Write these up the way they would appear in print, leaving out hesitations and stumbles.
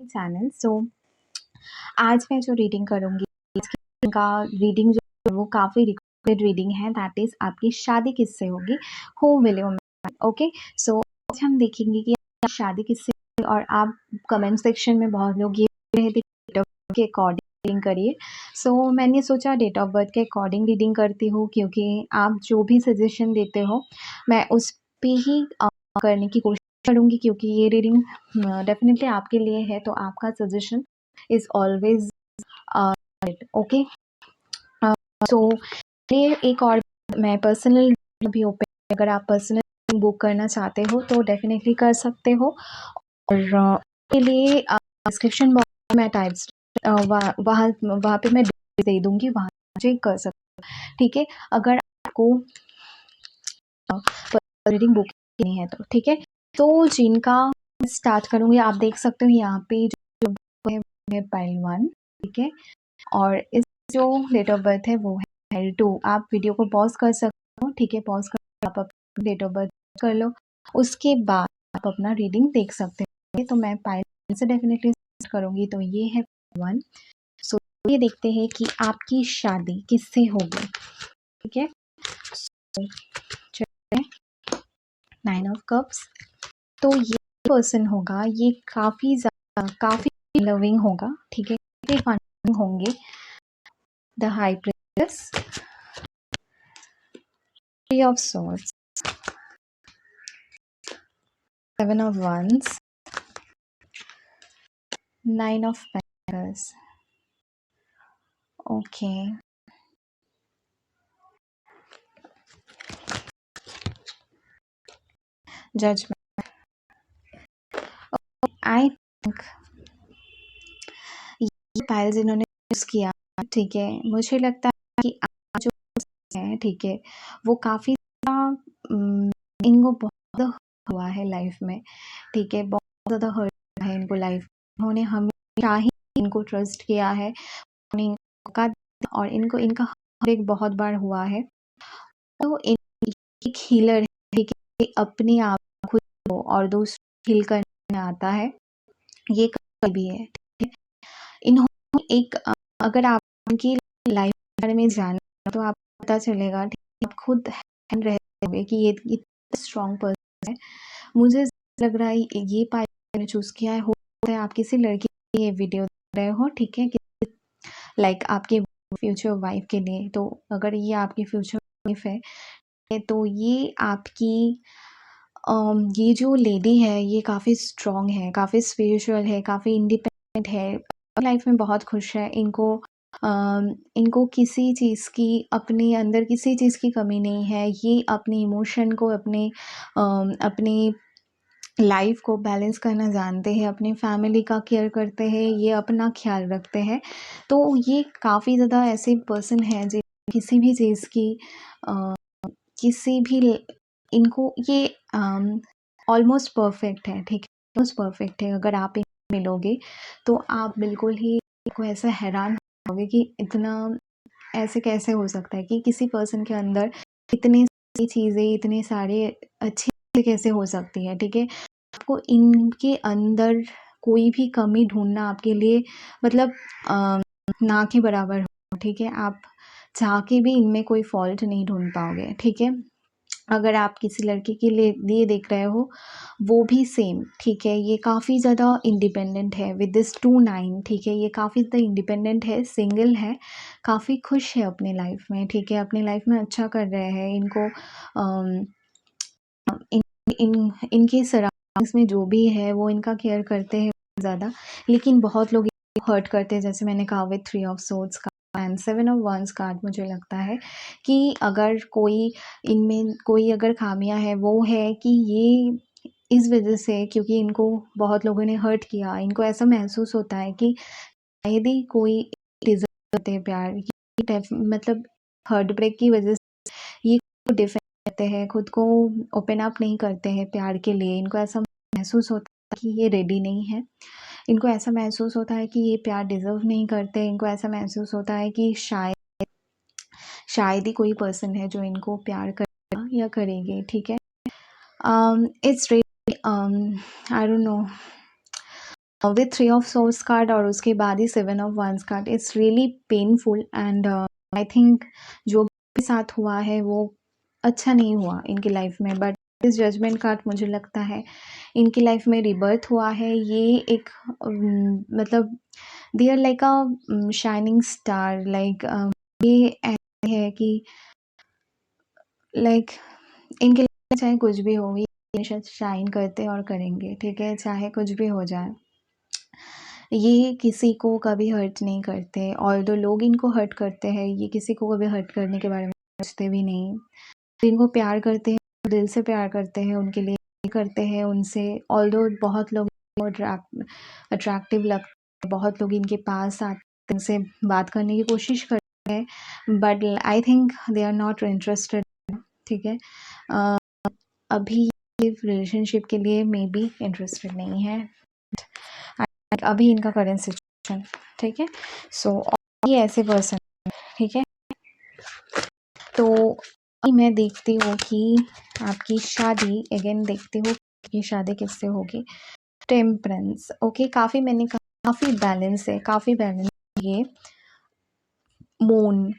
Channel. आज मैं जो रीडिंग करूँगी का रीडिंग जो है वो काफ़ी रिक्वेस्टेड रीडिंग है, दैट इज़ आपकी शादी किससे होगी, who will you marry. Okay, so आज हम देखेंगे कि आपकी शादी किससे होगी। और आप कमेंट सेक्शन में बहुत लोग ये रहे थे डेट ऑफ बर्थ के अकॉर्डिंग रीडिंग करिए। मैंने सोचा डेट ऑफ बर्थ के अकॉर्डिंग रीडिंग करती हूँ, क्योंकि आप जो भी सजेशन देते हो मैं उस पे ही करने की कोशिश करूँगी, क्योंकि ये रीडिंग डेफिनेटली आपके लिए है, तो आपका सजेशन इज़ ऑलवेज ओके। सो ये एक और मैं पर्सनल भी ओपन, अगर आप पर्सनल बुक करना चाहते हो तो डेफिनेटली कर सकते हो। और के लिए डिस्क्रिप्शन बॉक्स में मैं टाइप्स वहाँ पे मैं दे दूँगी, वहाँ चेक कर सकते हो, ठीक है। अगर आपको रीडिंग बुक करनी है तो ठीक है। तो जिनका स्टार्ट करूँगी, आप देख सकते हो यहाँ पे जो है पाइल 1, ठीक है। और इस जो डेट ऑफ बर्थ है वो है 2। आप वीडियो को पॉज कर सकते हो, ठीक है। पॉज कर आप अपना डेट ऑफ बर्थ कर लो, उसके बाद आप अपना रीडिंग देख सकते हो। तो मैं पाइल से डेफिनेटली करूँगी, तो ये है 1। सो ये देखते हैं कि आपकी शादी किससे होगी, ठीक है। चलिए 9 ऑफ कप्स, तो ये पर्सन होगा, ये काफ़ी लविंग होगा, ठीक है, फन होंगे। The high princess, 3 of swords, 7 of wands, 9 of pentacles, okay, judgment। I think ये पाइल्स इन्होंने यूज़ किया, ठीक है। मुझे लगता है कि आप जो है, ठीक है, वो काफ़ी इनको बहुत हुआ है लाइफ में, ठीक है, बहुत ज़्यादा हर्ट है इनको लाइफ। उन्होंने हमेशा ही इनको ट्रस्ट किया है, और इनको इनका एक बहुत बार हुआ है। तो एक हीलर है, ठीक है, अपने आप खुद को और दूसरों हील करने आता है, ये कभी है, ठीक है। इन्होंने एक अगर आप उनकी लाइफ के बारे में जाना तो आपको पता चलेगा, ठीक है, आप खुद हैरान रह जाओगे कि ये इतना स्ट्रॉन्ग पर्सन है। मुझे लग रहा है ये पार्ट मैंने चूज़ किया है, हो सकता है आप किसी लड़की की ये वीडियो देख रहे हो, ठीक है, लाइक आपके फ्यूचर वाइफ के लिए। तो अगर ये आपकी फ्यूचर वाइफ है तो ये आपकी ये जो लेडी है ये काफ़ी स्ट्रॉन्ग है, काफ़ी स्पिरिचुअल है, काफ़ी इंडिपेंडेंट है, लाइफ में बहुत खुश है। इनको किसी चीज़ की, अपने अंदर किसी चीज़ की कमी नहीं है। ये अपने इमोशन को, अपनी लाइफ को बैलेंस करना जानते हैं, अपनी फैमिली का केयर करते हैं, ये अपना ख्याल रखते हैं। तो ये काफ़ी ज़्यादा ऐसे पर्सन हैं जो किसी भी चीज़ की किसी भी इनको ये ऑलमोस्ट परफेक्ट है, ठीक है, ऑलमोस्ट परफेक्ट है। अगर आप इनको मिलोगे तो आप बिल्कुल ही इनको ऐसा हैरान होगे कि इतना ऐसे कैसे हो सकता है कि किसी पर्सन के अंदर इतनी सारी चीज़ें, इतने सारे अच्छे कैसे हो सकती है, ठीक है। आपको इनके अंदर कोई भी कमी ढूँढना आपके लिए मतलब ना के बराबर हो, ठीक है। आप चाह के भी इनमें कोई फ़ॉल्ट नहीं ढूँढ पाओगे, ठीक है। अगर आप किसी लड़के के लिए देख रहे हो, वो भी सेम, ठीक है। ये काफ़ी ज़्यादा इंडिपेंडेंट है विद दिस 2-9, ठीक है। ये काफ़ी ज़्यादा इंडिपेंडेंट है, सिंगल है, काफ़ी खुश है अपनी लाइफ में, ठीक है, अपनी लाइफ में अच्छा कर रहे हैं। इनको इनके सराउंडिंग्स में जो भी है वो इनका केयर करते हैं ज़्यादा, लेकिन बहुत लोग इनको हर्ट करते हैं, जैसे मैंने कहा विद 3 ऑफ सोर्ड्स का एंड 7 ऑफ वंस कार्ड। मुझे लगता है कि अगर इनमें कोई अगर खामियां है वो है कि ये इस वजह से, क्योंकि इनको बहुत लोगों ने हर्ट किया, इनको ऐसा महसूस होता है कि शायद ही कोई डिजर्व करते हैं प्यार, मतलब हार्ट ब्रेक की वजह से ये डिफेंड करते हैं, खुद को ओपन अप नहीं करते हैं प्यार के लिए। इनको ऐसा महसूस होता है कि ये रेडी नहीं है, इनको ऐसा महसूस होता है कि ये प्यार डिज़र्व नहीं करते, इनको ऐसा महसूस होता है कि शायद ही कोई पर्सन है जो इनको प्यार करेगा या करेगी, ठीक है। It's really I don't know, with 3 of swords card और उसके बाद ही 7 of wands card, it's really painful and I think जो भी साथ हुआ है वो अच्छा नहीं हुआ इनकी लाइफ में। बट इस जजमेंट कार्ड मुझे लगता है इनकी लाइफ में रिबर्थ हुआ है। ये एक मतलब they are like a shining star, like ये ऐसे है कि लाइक इनके लिए चाहे कुछ भी हो, ये हमेशा शाइन करते और करेंगे, ठीक है, चाहे कुछ भी हो जाए। ये किसी को कभी हर्ट नहीं करते, और जो लोग इनको हर्ट करते हैं ये किसी को कभी हर्ट करने के बारे में सोचते भी नहीं। इनको प्यार करते हैं, दिल से प्यार करते हैं, उनके लिए करते हैं उनसे। ऑल्दो बहुत लोग अट्रैक्टिव लगते हैं, बहुत लोग इनके पास आते हैं, इनसे बात करने की कोशिश करते हैं, but I think they are not interested, ठीक है। अभी रिलेशनशिप के लिए मे बी इंटरेस्टेड नहीं है अभी इनका करेंट सिचुएशन, ठीक है। सो ये ऐसे पर्सन, ठीक है। तो अभी मैं देखती हूँ कि आपकी शादी, अगेन देखती हूँ कि शादी किससे होगी। टेम्परेंस, ओके, काफ़ी मैंने काफ़ी बैलेंस है, काफ़ी बैलेंस। ये मून,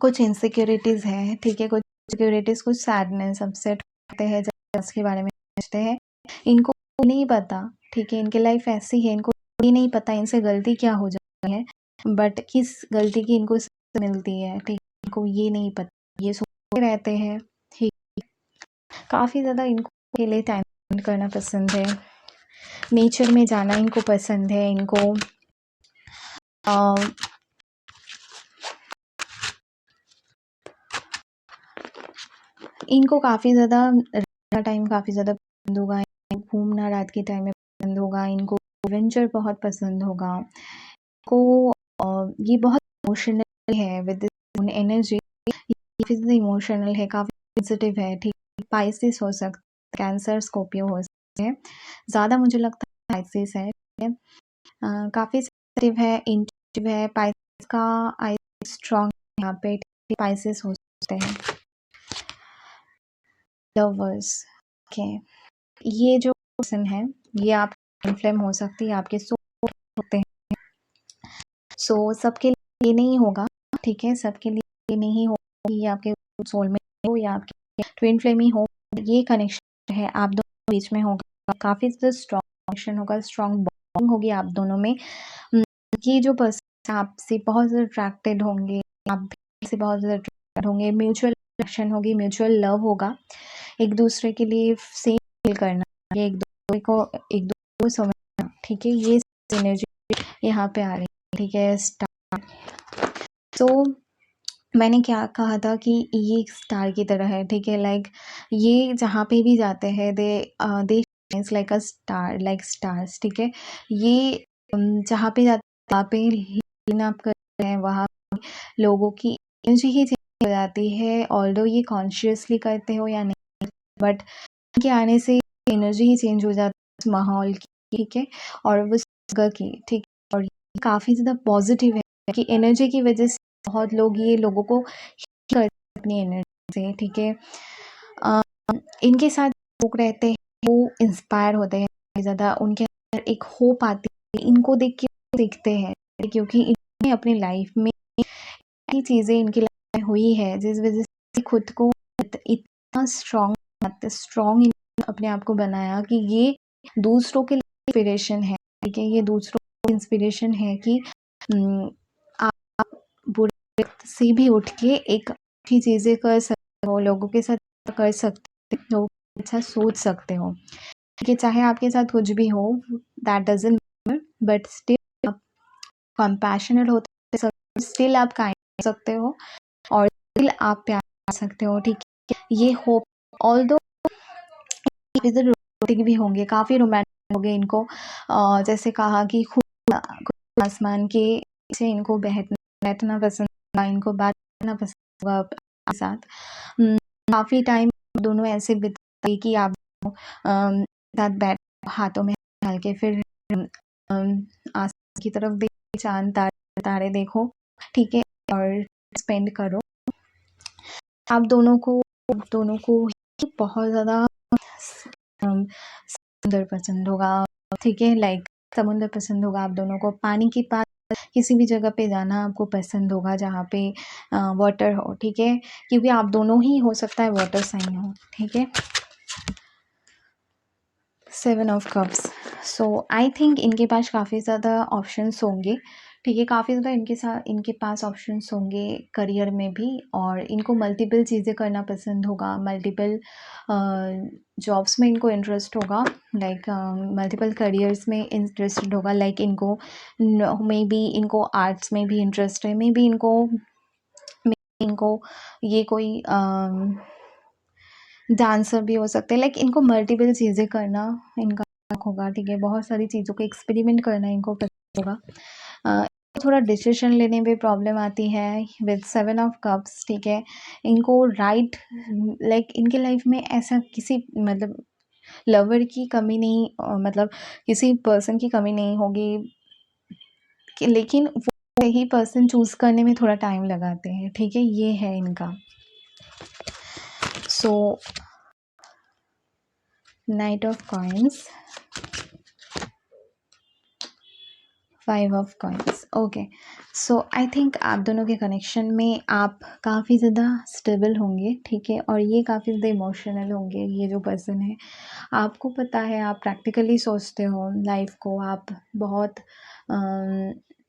कुछ इनसिक्योरिटीज़ है, ठीक है, कुछ इनसिक्योरिटीज़, कुछ सैडनेस, अपसेट होते हैं जब इसके बारे में सोचते हैं। इनको नहीं पता, ठीक है, इनकी लाइफ ऐसी है, इनको ये नहीं पता इनसे गलती क्या हो जाती है, बट किस गलती की इनको मिलती है, ठीक, इनको ये नहीं पता, ये सोचते रहते हैं, ठीक। काफ़ी ज़्यादा इनको के लिए टाइम स्पेंड करना पसंद है, नेचर में जाना इनको पसंद है, इनको काफ़ी ज़्यादा टाइम काफ़ी ज़्यादा पसंद होगा, घूमना रात के टाइम में पसंद होगा, इनको एडवेंचर बहुत पसंद होगा, इनको ये बहुत इमोशनल है विद दिस एनर्जी, ये इमोशनल है, काफ़ी सेंसिटिव है, ठीक। स्पाइसिस हो सकता है, कैंसर, स्कॉर्पियो हो सकते हैं, ज़्यादा मुझे लगता है स्पाइसिस है, काफ़ी सेंसिटिव है, इंट्यूटिव है। स्पाइसिस का आई स्ट्रॉन्ग यहाँ पे स्पाइसिस हो सकते हैं। लवर्स, ओके, ये जो पर्सन है ये आप फ्लेम हो सकती है, आपके सोल होते हैं। सो सबके लिए ये नहीं होगा, ठीक है, सबके लिए ये नहीं होगा कि आपके सोल में हो या आपके ट्विन फ्लेम ही हो। ये कनेक्शन है आप दोनों बीच में होगा, काफ़ी स्ट्रॉन्ग कनेक्शन होगा, स्ट्रॉन्ग बॉन्डिंग होगी आप दोनों में। ये जो पर्सन आपसे बहुत ज़्यादा अट्रैक्टेड होंगे, आप भी से बहुत ज़्यादा अट्रैक्टेड होंगे, म्यूचुअल अट्रैक्शन होगी, म्यूचुअल लव होगा, एक दूसरे के लिए सेम फील करना, एक दूसरे को समझना, ठीक है, ये एनर्जी यहाँ पे आ रही है, ठीक है। स्टार, तो मैंने क्या कहा था कि ये एक स्टार की तरह है, ठीक है, लाइक ये जहाँ पे भी जाते हैं they like a star, like stars, ठीक है। ये जहाँ पे जाते हैं वहाँ पे लीन अप करते हैं, वहाँ लोगों की एनर्जी ही चेंज हो जाती है, ऑल्दो ये कॉन्शियसली करते हो या नहीं, बट इनके आने से एनर्जी ही चेंज हो जाती है उस माहौल की, ठीक है, और वो जगह की, ठीक। और ये काफ़ी ज़्यादा पॉजिटिव है कि एनर्जी की वजह से बहुत लोग ये लोगों को heal करते हैं अपनी एनर्जी से, ठीक है। इनके साथ लोग रहते हैं वो इंस्पायर होते हैं ज़्यादा, उनके अंदर एक होप आती है, इनको देख के सीखते हैं, क्योंकि इन्होंने अपनी लाइफ में ऐसी चीज़ें इनकी लाइफ में हुई है जिस वजह से खुद को इतना स्ट्रॉन्ग अपने आप को बनाया कि ये दूसरों के लिए इंस्पिरेशन है, ठीक है, ये दूसरों की इंस्पिरेशन है कि आप बुरे से भी उठ के एक अच्छी चीज़ें कर सकते हो, लोगों के साथ कर सकते हो, लोगों को अच्छा सोच सकते हो, ठीक है, चाहे आपके साथ कुछ भी हो, that doesn't matter, but still आप कंपैशनेट होते, स्टिल आप काइंड हो सकते हो, और स्टिल आप प्यार कर सकते हो, ठीक है। ये होप, ऑल्दो रोमांटिक भी होंगे, काफ़ी रोमांटिक होंगे, इनको जैसे कहा कि खुले आसमान के नीचे इनको बैठना पसंद होगा, इनको बात करना पसंद होगा आपके साथ। काफ़ी टाइम दोनों ऐसे बिताए कि आप साथ बैठ हाथों में डाल के फिर आसमान की तरफ देख, चांद तारे देखो, ठीक है, और स्पेंड करो। आप दोनों को बहुत ज़्यादा सुंदर पसंद होगा, ठीक है, लाइक समुद्र पसंद होगा आप दोनों को, पानी के पास किसी भी जगह पे जाना आपको पसंद होगा जहाँ पे वाटर हो, ठीक है, क्योंकि आप दोनों ही हो सकता है वाटर साइन हो, ठीक है। 7 of cups, so I think इनके पास काफ़ी ज़्यादा ऑप्शंस होंगे, ठीक है, काफ़ी ज़्यादा इनके पास ऑप्शंस होंगे करियर में भी, और इनको मल्टीपल चीज़ें करना पसंद होगा, मल्टीपल जॉब्स में इनको इंटरेस्ट होगा, लाइक मल्टीपल करियर्स में इंटरेस्टेड होगा, लाइक इनको मे बी इनको आर्ट्स में भी इंटरेस्ट है, मे बी इनको ये कोई डांसर भी हो सकते हैं, लाइक इनको मल्टीपल चीज़ें करना इनका होगा, ठीक है, बहुत सारी चीज़ों को एक्सपेरिमेंट करना इनको पसंद होगा। थोड़ा डिसीजन लेने में प्रॉब्लम आती है विद 7 ऑफ कप्स, ठीक है, इनको राइट लाइक इनके लाइफ में ऐसा किसी मतलब लवर की कमी नहीं, मतलब किसी पर्सन की कमी नहीं होगी, लेकिन वो सही पर्सन चूज़ करने में थोड़ा टाइम लगाते हैं, ठीक है, ये है इनका। So knight of coins, 5 of coins, okay. So I think आप दोनों के कनेक्शन में आप काफ़ी ज़्यादा स्टेबल होंगे, ठीक है, और ये काफ़ी ज़्यादा इमोशनल होंगे, ये जो पर्सन है, आपको पता है आप प्रैक्टिकली सोचते हो लाइफ को, आप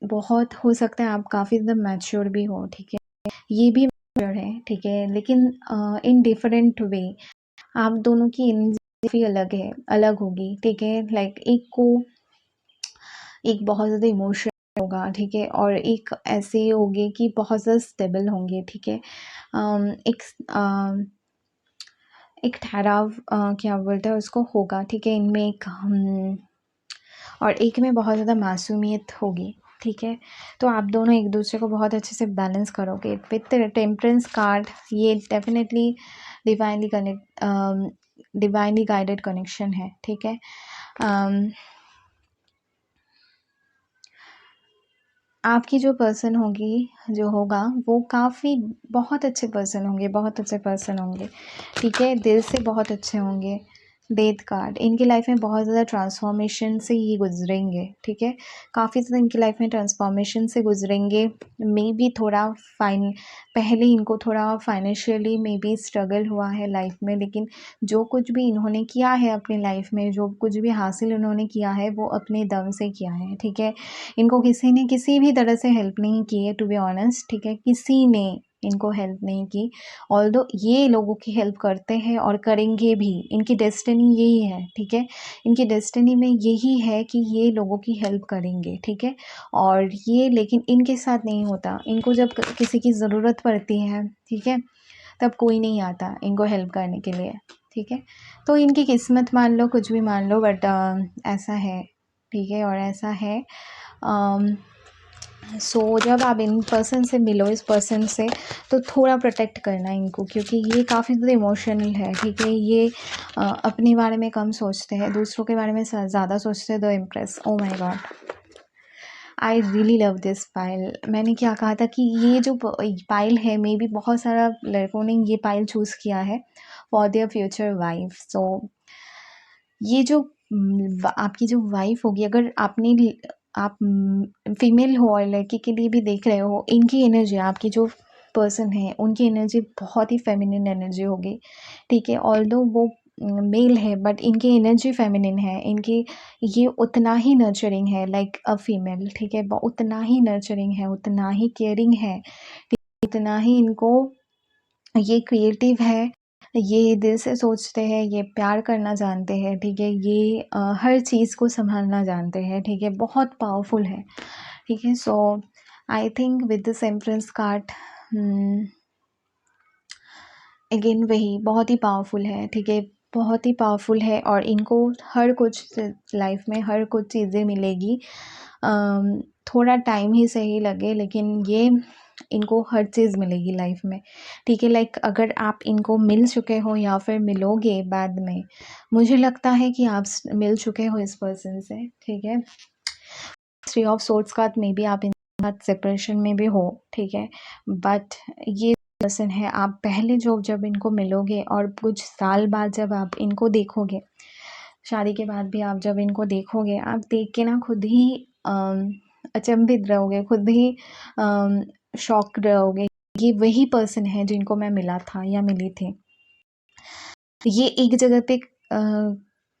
बहुत हो सकता है आप काफ़ी ज़्यादा मैच्योर भी हो, ठीक है, ये भी मैच्योर है, ठीक है, लेकिन इन डिफरेंट वे आप दोनों की एनर्जी अलग है, अलग होगी, ठीक है, लाइक एक बहुत ज़्यादा इमोशन होगा, ठीक है, और एक ऐसे होंगे कि बहुत ज़्यादा स्टेबल होंगे, ठीक है, एक ठहराव क्या बोलते हैं उसको होगा, ठीक है, इनमें एक और एक में बहुत ज़्यादा मासूमियत होगी, ठीक है, तो आप दोनों एक दूसरे को बहुत अच्छे से बैलेंस करोगे विथ टेम्परेंस कार्ड, ये डेफिनेटली डिवाइनली गाइडेड कनेक्शन है, ठीक है। आपकी जो पर्सन होगी जो होगा वो काफ़ी बहुत अच्छे पर्सन होंगे, बहुत अच्छे पर्सन होंगे, ठीक है, दिल से बहुत अच्छे होंगे। डेथ कार्ड, इनकी लाइफ में बहुत ज़्यादा ट्रांसफॉर्मेशन से ये गुजरेंगे, ठीक है, काफ़ी ज़्यादा इनकी लाइफ में ट्रांसफॉर्मेशन से गुजरेंगे, मे बी थोड़ा पहले इनको थोड़ा फाइनेंशियली मे बी स्ट्रगल हुआ है लाइफ में, लेकिन जो कुछ भी इन्होंने किया है अपनी लाइफ में, जो कुछ भी हासिल उन्होंने किया है वो अपने दम से किया है, ठीक है, इनको किसी ने किसी भी तरह से हेल्प नहीं की है, टू बी ऑनेस्ट, ठीक है, किसी ने इनको हेल्प नहीं की, ऑल्दो ये लोगों की हेल्प करते हैं और करेंगे भी, इनकी डेस्टिनी यही है, ठीक है, इनकी डेस्टिनी में यही है कि ये लोगों की हेल्प करेंगे, ठीक है, और ये लेकिन इनके साथ नहीं होता, इनको जब किसी की ज़रूरत पड़ती है, ठीक है, तब कोई नहीं आता इनको हेल्प करने के लिए, ठीक है, तो इनकी किस्मत मान लो, कुछ भी मान लो, बट ऐसा है, ठीक है, और ऐसा है। सो जब आप इन पर्सन से मिलो, इस पर्सन से, तो थोड़ा प्रोटेक्ट करना इनको, क्योंकि ये काफ़ी ज़्यादा इमोशनल है, ठीक है, ये अपने बारे में कम सोचते हैं, दूसरों के बारे में ज़्यादा सोचते हैं, the impress, oh my God, I really love this pile. मैंने क्या कहा था कि ये जो पाइल है, मे बी बहुत सारा लड़कों ने ये पाइल चूज़ किया है फॉर देयर फ्यूचर वाइफ। सो ये जो आपकी जो वाइफ होगी, अगर आप फीमेल हो और लड़के के लिए भी देख रहे हो, इनकी एनर्जी, आपकी जो पर्सन है उनकी एनर्जी बहुत ही फेमिनिन एनर्जी होगी, ठीक है, ऑल्दो वो मेल है बट इनकी एनर्जी फेमिनिन है, इनकी ये उतना ही नर्चरिंग है लाइक अ फीमेल, ठीक है, उतना ही नर्चरिंग है, उतना ही केयरिंग है, इतना ही इनको ये क्रिएटिव है, ये दिल से सोचते हैं, ये प्यार करना जानते हैं, ठीक है, ये हर चीज़ को संभालना जानते हैं, ठीक है, बहुत पावरफुल है, ठीक है। So I think with this empress card again वही बहुत ही पावरफुल है, ठीक है, बहुत ही पावरफुल है, और इनको हर कुछ लाइफ में हर कुछ चीज़ें मिलेगी, थोड़ा टाइम ही सही लगे, लेकिन ये इनको हर चीज़ मिलेगी लाइफ में, ठीक है, लाइक अगर आप इनको मिल चुके हो या फिर मिलोगे बाद में, मुझे लगता है कि आप मिल चुके हो इस पर्सन से, ठीक है, 3 ऑफ सोर्ड्स का मे बी आप इनके साथ सेपरेशन में भी हो, ठीक है, बट ये पर्सन है, आप पहले जब इनको मिलोगे और कुछ साल बाद जब आप इनको देखोगे, शादी के बाद भी आप जब इनको देखोगे, आप देख के ना खुद ही अचंभित रहोगे, खुद ही शॉक्ड रहोगे, ये वही पर्सन है जिनको मैं मिला था या मिली थी। ये एक जगह पे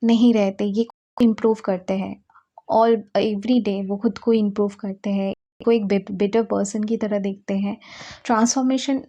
नहीं रहते, ये इम्प्रूव करते हैं और एवरी डे वो खुद को इम्प्रूव करते हैं, को एक बेटर पर्सन की तरह देखते हैं। ट्रांसफॉर्मेशन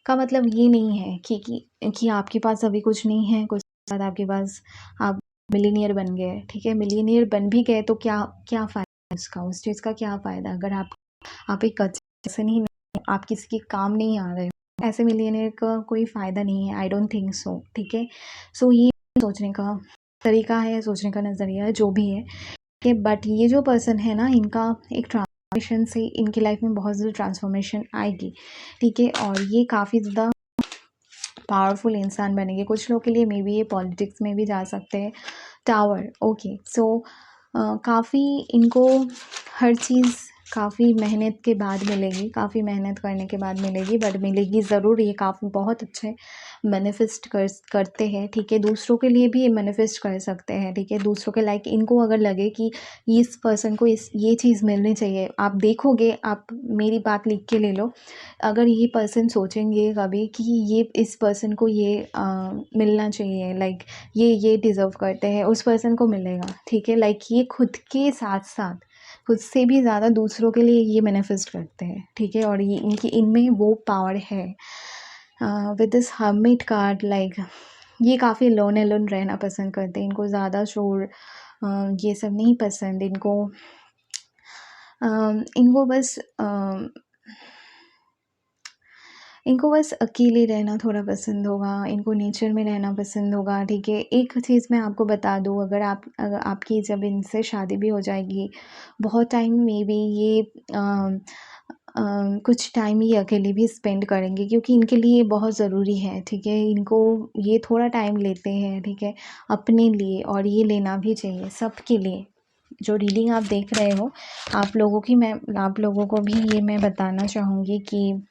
का मतलब ये नहीं है कि आपके पास अभी कुछ नहीं है, कुछ बाद आपके पास आप मिलीनियर बन गए, ठीक है। मिलीनियर बन भी गए तो क्या क्या फ़ायदा उसका, उस चीज़ का क्या फ़ायदा अगर आप एक पर्सन ही नहीं, आप किसी के काम नहीं आ रहे हो, ऐसे मिलीनियर का कोई फ़ायदा नहीं है। आई डोंट थिंक सो, ठीक है। सो ये सोचने का तरीका है, सोचने का नज़रिया है, जो भी है, कि बट ये जो पर्सन है ना, इनका एक ट्रांसफॉर्मेशन से इनकी लाइफ में बहुत ज़्यादा ट्रांसफॉर्मेशन आएगी, ठीक है। और ये काफ़ी ज़्यादा पावरफुल इंसान बनेंगे। कुछ लोग के लिए मे बी ये पॉलिटिक्स में भी जा सकते हैं। Tower, okay. सो काफ़ी इनको हर चीज़ काफ़ी मेहनत के बाद मिलेगी, काफ़ी मेहनत करने के बाद मिलेगी, बट मिलेगी ज़रूर। ये काफ़ी बहुत अच्छे मैनिफेस्ट करते हैं, ठीक है। दूसरों के लिए भी ये मैनिफेस्ट कर सकते हैं, ठीक है। दूसरों के लाइक इनको अगर लगे कि इस पर्सन को ये चीज़ मिलनी चाहिए, आप देखोगे, आप मेरी बात लिख के ले लो, अगर ये पर्सन सोचेंगे कभी कि ये इस पर्सन को ये मिलना चाहिए, लाइक ये डिज़र्व करते हैं, उस पर्सन को मिलेगा, ठीक है। लाइक ये खुद के साथ साथ खुद से भी ज़्यादा दूसरों के लिए ये मैनिफेस्ट करते हैं, ठीक है। और ये इनमें वो पावर है। With this hermit card, like ये काफ़ी लोन एलोन रहना पसंद करते हैं, इनको ज़्यादा शोर ये सब नहीं पसंद। इनको बस अकेले रहना थोड़ा पसंद होगा, इनको नेचर में रहना पसंद होगा, ठीक है। एक चीज़ मैं आपको बता दूँ, अगर आपकी जब इनसे शादी भी हो जाएगी, बहुत टाइम में भी ये कुछ टाइम ये अकेले भी स्पेंड करेंगे, क्योंकि इनके लिए बहुत ज़रूरी है, ठीक है। इनको ये थोड़ा टाइम लेते हैं, ठीक है, अपने लिए, और ये लेना भी चाहिए सबके लिए। जो रीडिंग आप देख रहे हो, आप लोगों को भी ये मैं बताना चाहूँगी कि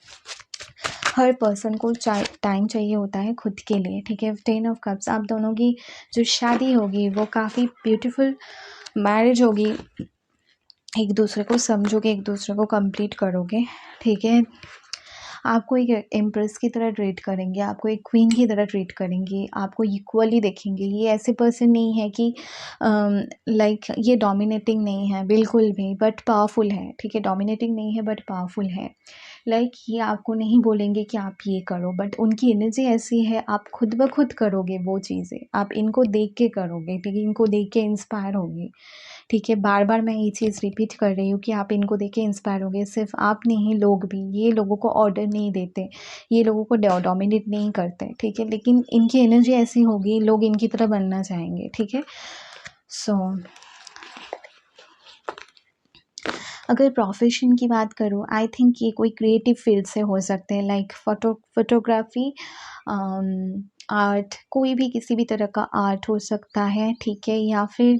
हर पर्सन को टाइम चाहिए होता है खुद के लिए, ठीक है। 10 ऑफ कप्स, आप दोनों की जो शादी होगी वो काफ़ी ब्यूटीफुल मैरिज होगी, एक दूसरे को समझोगे, एक दूसरे को कंप्लीट करोगे, ठीक है। आपको एक एम्प्रेस की तरह ट्रीट करेंगे, आपको एक क्वीन की तरह ट्रीट करेंगे, आपको इक्वली देखेंगे। ये ऐसे पर्सन नहीं है कि लाइक ये डोमिनेटिंग नहीं है बिल्कुल भी, बट पावरफुल है, ठीक है। डोमिनेटिंग नहीं है बट पावरफुल है। लाइक ये आपको नहीं बोलेंगे कि आप ये करो, बट उनकी एनर्जी ऐसी है, आप खुद ब खुद करोगे वो चीज़ें, आप इनको देख के करोगे, ठीक है। इनको देख के इंस्पायर होगी, ठीक है। बार बार मैं ये चीज़ रिपीट कर रही हूँ कि आप इनको देख के इंस्पायर होगे। सिर्फ आप नहीं, लोग भी, ये लोगों को ऑर्डर नहीं देते, ये लोगों को डोमिनेट नहीं करते, ठीक है। लेकिन इनकी एनर्जी ऐसी होगी, लोग इनकी तरह बनना चाहेंगे, ठीक है। सो अगर प्रोफेशन की बात करूँ, आई थिंक ये कोई क्रिएटिव फील्ड से हो सकते हैं, लाइक फोटोग्राफी, आर्ट, कोई भी किसी भी तरह का आर्ट हो सकता है, ठीक है। या फिर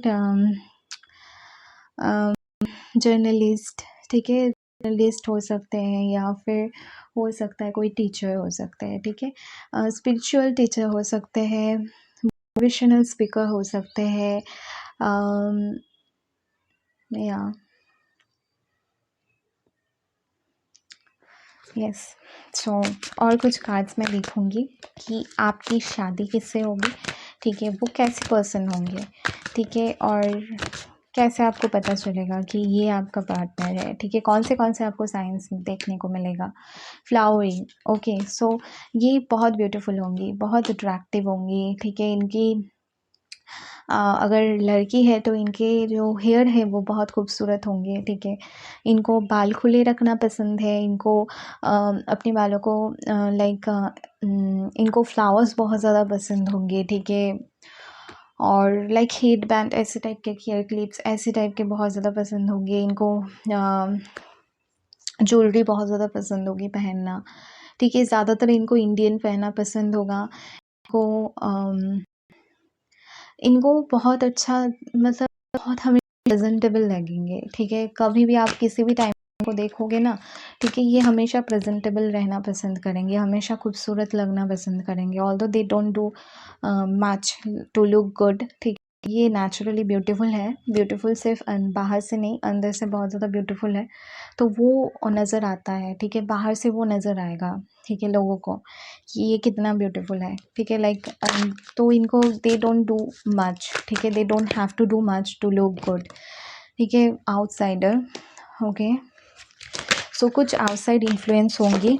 जर्नलिस्ट, ठीक है, जर्नलिस्ट हो सकते हैं, या फिर हो सकता है कोई टीचर हो सकता है, ठीक है। स्पिरिचुअल टीचर हो सकते हैं, मोटिवेशनल स्पीकर हो सकते हैं, या यस। सो और कुछ कार्ड्स मैं देखूंगी कि आपकी शादी किससे होगी, ठीक है, वो कैसे पर्सन होंगे, ठीक है। और कैसे आपको पता चलेगा कि ये आपका पार्टनर है, ठीक है। कौन से आपको साइंस देखने को मिलेगा। Flowering, okay. सो ये बहुत ब्यूटीफुल होंगी, बहुत अट्रैक्टिव होंगी, ठीक है। इनकी अगर लड़की है तो इनके जो हेयर है वो बहुत खूबसूरत होंगे, ठीक है। इनको बाल खुले रखना पसंद है, इनको अपने बालों को लाइक इनको फ्लावर्स बहुत ज़्यादा पसंद होंगे, ठीक है। और लाइक हेड बैंड ऐसे टाइप के, हेयर क्लिप्स ऐसे टाइप के बहुत ज़्यादा पसंद होंगे इनको। ज्वेलरी बहुत ज़्यादा पसंद होगी पहनना, ठीक है। ज़्यादातर इनको इंडियन पहनना पसंद होगा। इनको बहुत अच्छा, मतलब बहुत हमें प्रेजेंटेबल लगेंगे, ठीक है। कभी भी आप किसी भी टाइम को देखोगे ना, ठीक है, ये हमेशा प्रेजेंटेबल रहना पसंद करेंगे, हमेशा खूबसूरत लगना पसंद करेंगे। Although they don't do much to look good, ठीक ये नेचुरली ब्यूटीफुल है, ब्यूटीफुल सिर्फ़ बाहर से नहीं, अंदर से बहुत ज़्यादा ब्यूटीफुल है। तो वो नज़र आता है, ठीक है? बाहर से वो नज़र आएगा, ठीक है, लोगों को कि ये कितना ब्यूटीफुल है, ठीक है? लाइक तो इनको दे डोंट डू मच, ठीक है? They don't have to do much to look good, ठीक है? Outsider, okay? सो कुछ आउटसाइड इन्फ्लुएंस होंगी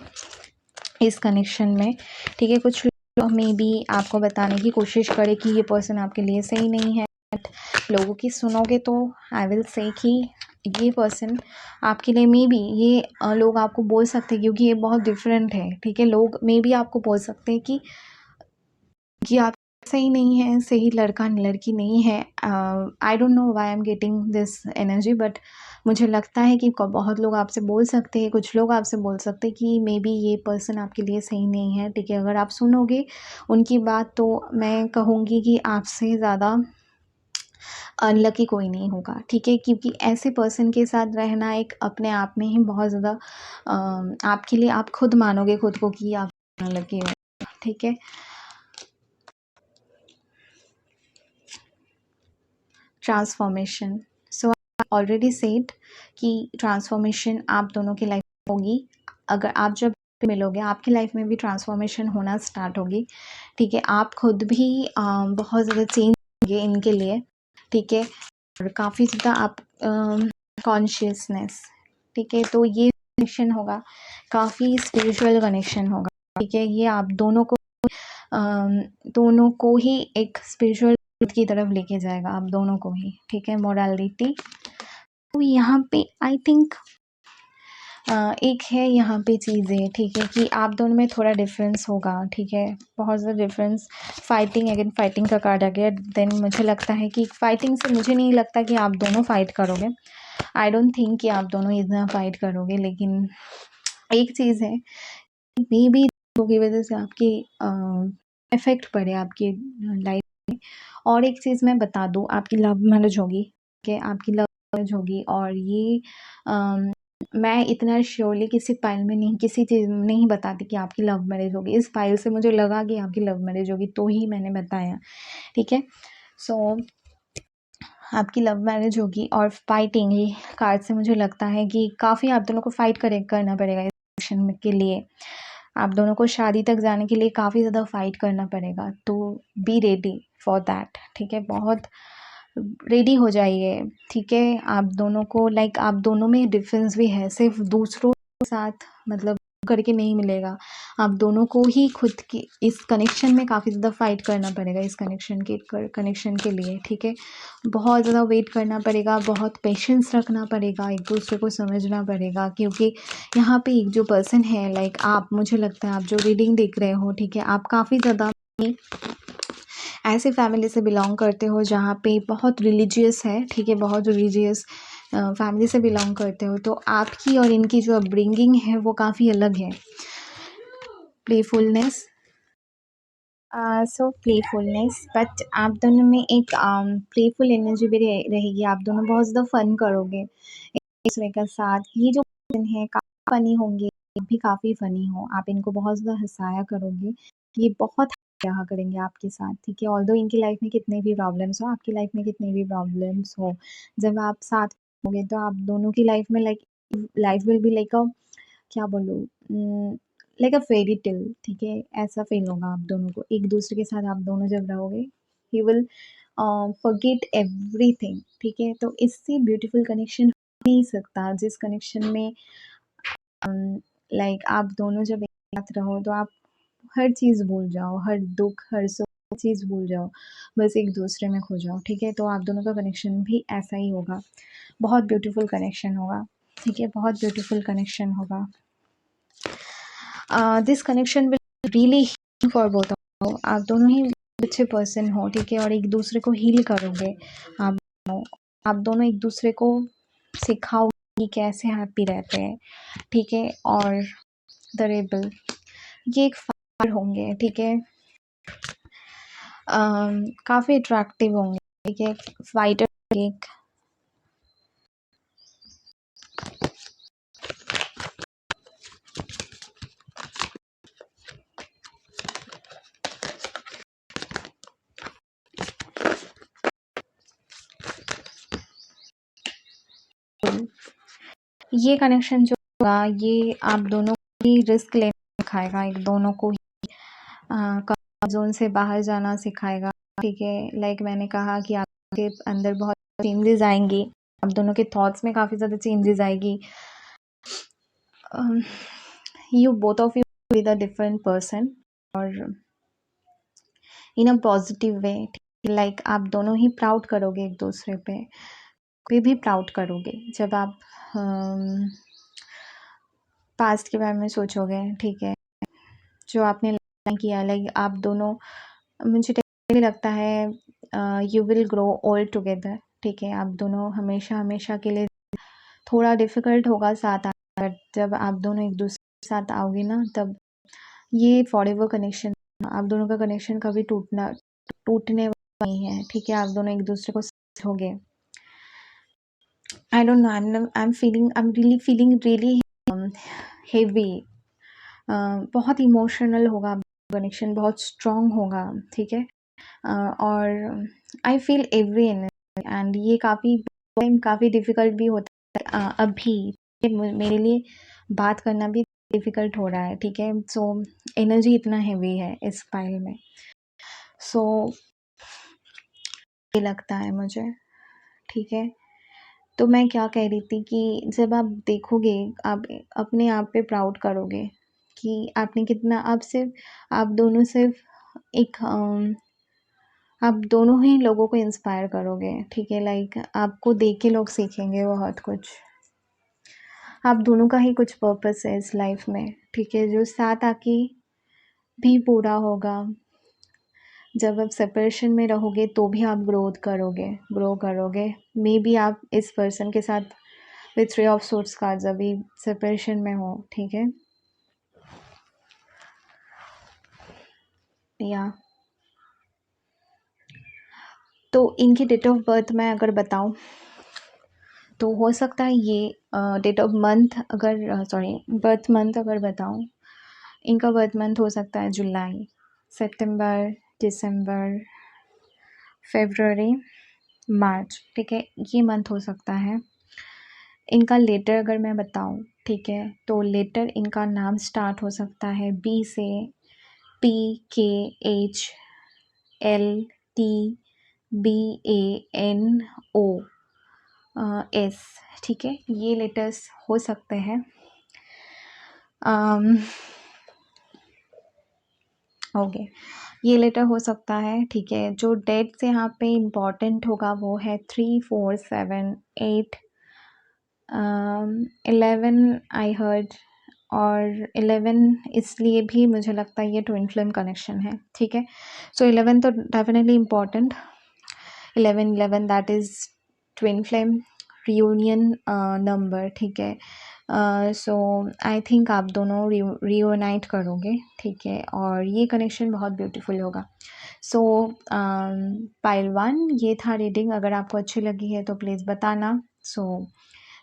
इस कनेक्शन में, ठीक है? कुछ लोग मे बी आपको बताने की कोशिश करें कि ये पर्सन आपके लिए सही नहीं है। लोगों की सुनोगे तो आई विल से कि ये पर्सन आपके लिए मे बी ये लोग आपको बोल सकते हैं क्योंकि ये बहुत डिफरेंट है, ठीक है? लोग मे बी आपको बोल सकते हैं कि आप सही नहीं है, सही लड़का लड़की नहीं है। आई don't know why I am getting this energy, but मुझे लगता है कि बहुत लोग आपसे बोल सकते हैं, कुछ लोग आपसे बोल सकते हैं कि मे बी ये पर्सन आपके लिए सही नहीं है, ठीक है? अगर आप सुनोगे उनकी बात तो मैं कहूँगी कि आपसे ज़्यादा अनलकी कोई नहीं होगा, ठीक है? क्योंकि ऐसे पर्सन के साथ रहना एक अपने आप में ही बहुत ज़्यादा आपके लिए, आप खुद मानोगे खुद को कि आप अनलकी हो, ठीक है? ट्रांसफॉर्मेशन, सो ऑलरेडी सेड कि ट्रांसफॉर्मेशन आप दोनों की लाइफ में होगी। अगर आप जब मिलोगे आपकी लाइफ में भी ट्रांसफॉर्मेशन होना स्टार्ट होगी, ठीक है? आप खुद भी बहुत ज़्यादा चेंज होंगे इनके लिए, ठीक है? और काफ़ी ज़्यादा आप कॉन्शियसनेस, ठीक है? तो ये कनेक्शन होगा, काफ़ी स्पिरिचुअल कनेक्शन होगा, ठीक है? ये आप दोनों को ही एक स्पिरिचुअल की तरफ लेके जाएगा, आप दोनों को ही, ठीक है? मोरालिटी, तो यहाँ पे आई थिंक एक है यहाँ पे चीज़ें, ठीक है? कि आप दोनों में थोड़ा डिफरेंस होगा, ठीक है? बहुत ज़्यादा डिफरेंस, फाइटिंग, अगेन फाइटिंग का कार्ड आ गया। देन मुझे लगता है कि फाइटिंग से मुझे नहीं लगता कि आप दोनों फाइट करोगे। आई डोंट थिंक कि आप दोनों इतना फाइट करोगे, लेकिन एक चीज़ है, मे बी की वजह से आपकी इफ़ेक्ट पड़े आपकी लाइफ में। और एक चीज़ मैं बता दूँ, आपकी लव मैरिज होगी, ठीक है? आपकी लव मैरिज होगी और ये मैं इतना श्योरली किसी फाइल में नहीं, किसी चीज़ में नहीं बताती कि आपकी लव मैरिज होगी। इस फाइल से मुझे लगा कि आपकी लव मैरिज होगी तो ही मैंने बताया, ठीक है? सो आपकी लव मैरिज होगी और फाइटिंग, ये कार्ड से मुझे लगता है कि काफ़ी आप दोनों को फाइट करना पड़ेगा इस रिलेशन में के लिए। आप दोनों को शादी तक जाने के लिए काफ़ी ज़्यादा फाइट करना पड़ेगा, तो बी रेडी फॉर दैट, ठीक है? बहुत रेडी हो जाइए, ठीक है? आप दोनों को लाइक आप दोनों में डिफरेंस भी है, सिर्फ दूसरों के साथ मतलब करके नहीं मिलेगा। आप दोनों को ही खुद की इस कनेक्शन में काफ़ी ज़्यादा फाइट करना पड़ेगा, इस कनेक्शन के लिए, ठीक है? बहुत ज़्यादा वेट करना पड़ेगा, बहुत पेशेंस रखना पड़ेगा, एक दूसरे को समझना पड़ेगा, क्योंकि यहाँ पे एक जो पर्सन है लाइक आप, मुझे लगता है आप जो रीडिंग देख रहे हो, ठीक है? आप काफ़ी ज़्यादा ऐसे फैमिली से बिलोंग करते हो जहाँ पे बहुत रिलीजियस है, ठीक है? बहुत रिलीजियस फैमिली से बिलोंग करते हो, तो आपकी और इनकी जो अपब्रिंगिंग है वो काफ़ी अलग है। प्लेफुलनेस, सो प्लेफुलनेस, बट आप दोनों में एक प्लेफुल एनर्जी भी रहेगी। आप दोनों बहुत ज़्यादा फन करोगे एक दूसरे के साथ। ये जो पर्सन है काफ़ी फनी होंगे, ये भी काफ़ी फनी हो, आप इनको बहुत ज़्यादा हंसाया करोगे, ये बहुत रहा करेंगे आपके साथ, ठीक है? ऑल्दो इनकी लाइफ में कितने भी प्रॉब्लम्स हो, आपकी लाइफ में कितने भी प्रॉब्लम्स हो, जब आप साथ होंगे तो आप दोनों की लाइफ में like life will be like अ, क्या बोलूँ, लाइक अ फेरी टेल, ठीक है? ऐसा फ़ील होगा आप दोनों को। एक दूसरे के साथ आप दोनों जब रहोगे, ही विल फॉरगेट एवरीथिंग, ठीक है? तो इससे ब्यूटीफुल कनेक्शन हो नहीं सकता, जिस कनेक्शन में लाइक आप दोनों जब एक साथ रहो तो आप हर चीज़ भूल जाओ, हर दुःख, हर सुख, हर चीज़ भूल जाओ, बस एक दूसरे में खो जाओ, ठीक है? तो आप दोनों का कनेक्शन भी ऐसा ही होगा, बहुत ब्यूटीफुल कनेक्शन होगा, ठीक है? बहुत ब्यूटीफुल कनेक्शन होगा। This connection will really heal for both of you. आप दोनों ही अच्छे पर्सन हो, ठीक है? और एक दूसरे को हील करोगे। आप आप दोनों एक दूसरे को सिखाओगे कि कैसे हैप्पी रहते हैं, ठीक है? और द रेबल, ये एक फाइटर होंगे, ठीक है? काफ़ी अट्रैक्टिव होंगे, ठीक है? फाइटर एक ये कनेक्शन जो होगा ये आप दोनों को ही रिस्क लेना सिखाएगा, एक दोनों को ही कंफर्ट ज़ोन से बाहर जाना सिखाएगा, ठीक है। लाइक मैंने कहा कि आपके अंदर बहुत चेंजेस आएंगी, आप दोनों के थॉट्स में काफ़ी ज़्यादा चेंजेस आएगी। You both of you be the different person और इन अ पॉजिटिव वे, लाइक आप दोनों ही प्राउड करोगे एक दूसरे पे भी प्राउड करोगे जब आप पास्ट के बारे में सोचोगे, ठीक है, जो आपने किया। लाइक आप दोनों, मुझे लगता है you will grow old together, ठीक है। आप दोनों हमेशा हमेशा के लिए, थोड़ा डिफ़िकल्ट होगा साथ आना, बट जब आप दोनों एक दूसरे के साथ आओगे ना, तब ये फॉरएवर कनेक्शन, आप दोनों का कनेक्शन कभी टूटने वाला नहीं है, ठीक है। आप दोनों एक दूसरे को समझोगे। आई don't no, I am really feeling heavy, बहुत इमोशनल होगा कनेक्शन, बहुत स्ट्रॉन्ग होगा, ठीक है। और आई फील एवरी एंड ये काफ़ी डिफ़िकल्ट भी होता है अभी मेरे लिए बात करना भी डिफ़िकल्ट हो रहा है, ठीक है। सो एनर्जी इतना हेवी है इस फाइल में, सो ये लगता है मुझे, ठीक है। तो मैं क्या कह रही थी कि जब आप देखोगे, आप अपने आप पे प्राउड करोगे कि आपने कितना, आप दोनों सिर्फ एक आप दोनों ही लोगों को इंस्पायर करोगे, ठीक है। लाइक आपको देख के लोग सीखेंगे बहुत कुछ, आप दोनों का ही कुछ पर्पस है इस लाइफ में, ठीक है, जो साथ आके भी पूरा होगा। जब आप सेपरेशन में रहोगे तो भी आप ग्रो करोगे। मे बी आप इस पर्सन के साथ विथ 3 ऑफ सोर्ड्स कार्ड्स अभी सेपरेशन में हो, ठीक है। या तो इनकी डेट ऑफ बर्थ मैं अगर बताऊं तो हो सकता है ये डेट ऑफ मंथ अगर बर्थ मंथ अगर बताऊं, इनका बर्थ मंथ हो सकता है जुलाई, सितंबर, दिसंबर, फरवरी, मार्च, ठीक है, ये मंथ हो सकता है। इनका लेटर अगर मैं बताऊं, ठीक है, तो लेटर इनका नाम स्टार्ट हो सकता है बी से, PKHLTBANOS, ठीक है, ये लेटर्स हो सकते हैं। ओके, ये लेटर हो सकता है, ठीक है। जो डेट्स यहाँ पे इम्पॉर्टेंट होगा वो है 3, 4, 7, 8, 11 आई हर्ड, और 11 इसलिए भी मुझे लगता है ये ट्विन फ्लेम कनेक्शन है, ठीक है। सो 11 तो definitely important, 11 that is twin flame reunion number, ठीक है। सो आई थिंक आप दोनों रियूनाइट करोगे, ठीक है, और ये कनेक्शन बहुत ब्यूटीफुल होगा। सो पाइल 1 ये था रीडिंग, अगर आपको अच्छी लगी है तो प्लीज़ बताना। So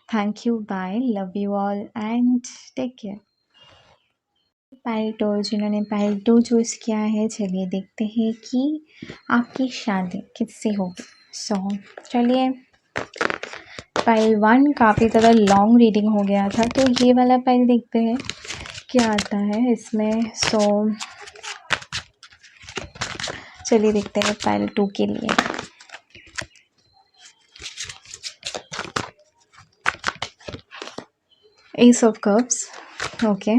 thank you, bye, love you all and take care. Pile 2, जिन्होंने पाइल 2 चूज़ किया है, चलिए देखते हैं कि आपकी शादी किससे होगी। सो चलिए, पाइल 1 काफ़ी ज़्यादा लॉन्ग रीडिंग हो गया था, तो ये वाला पाइल देखते हैं क्या आता है इसमें। सो चलिए देखते हैं पाइल 2 के लिए। S of cups, okay,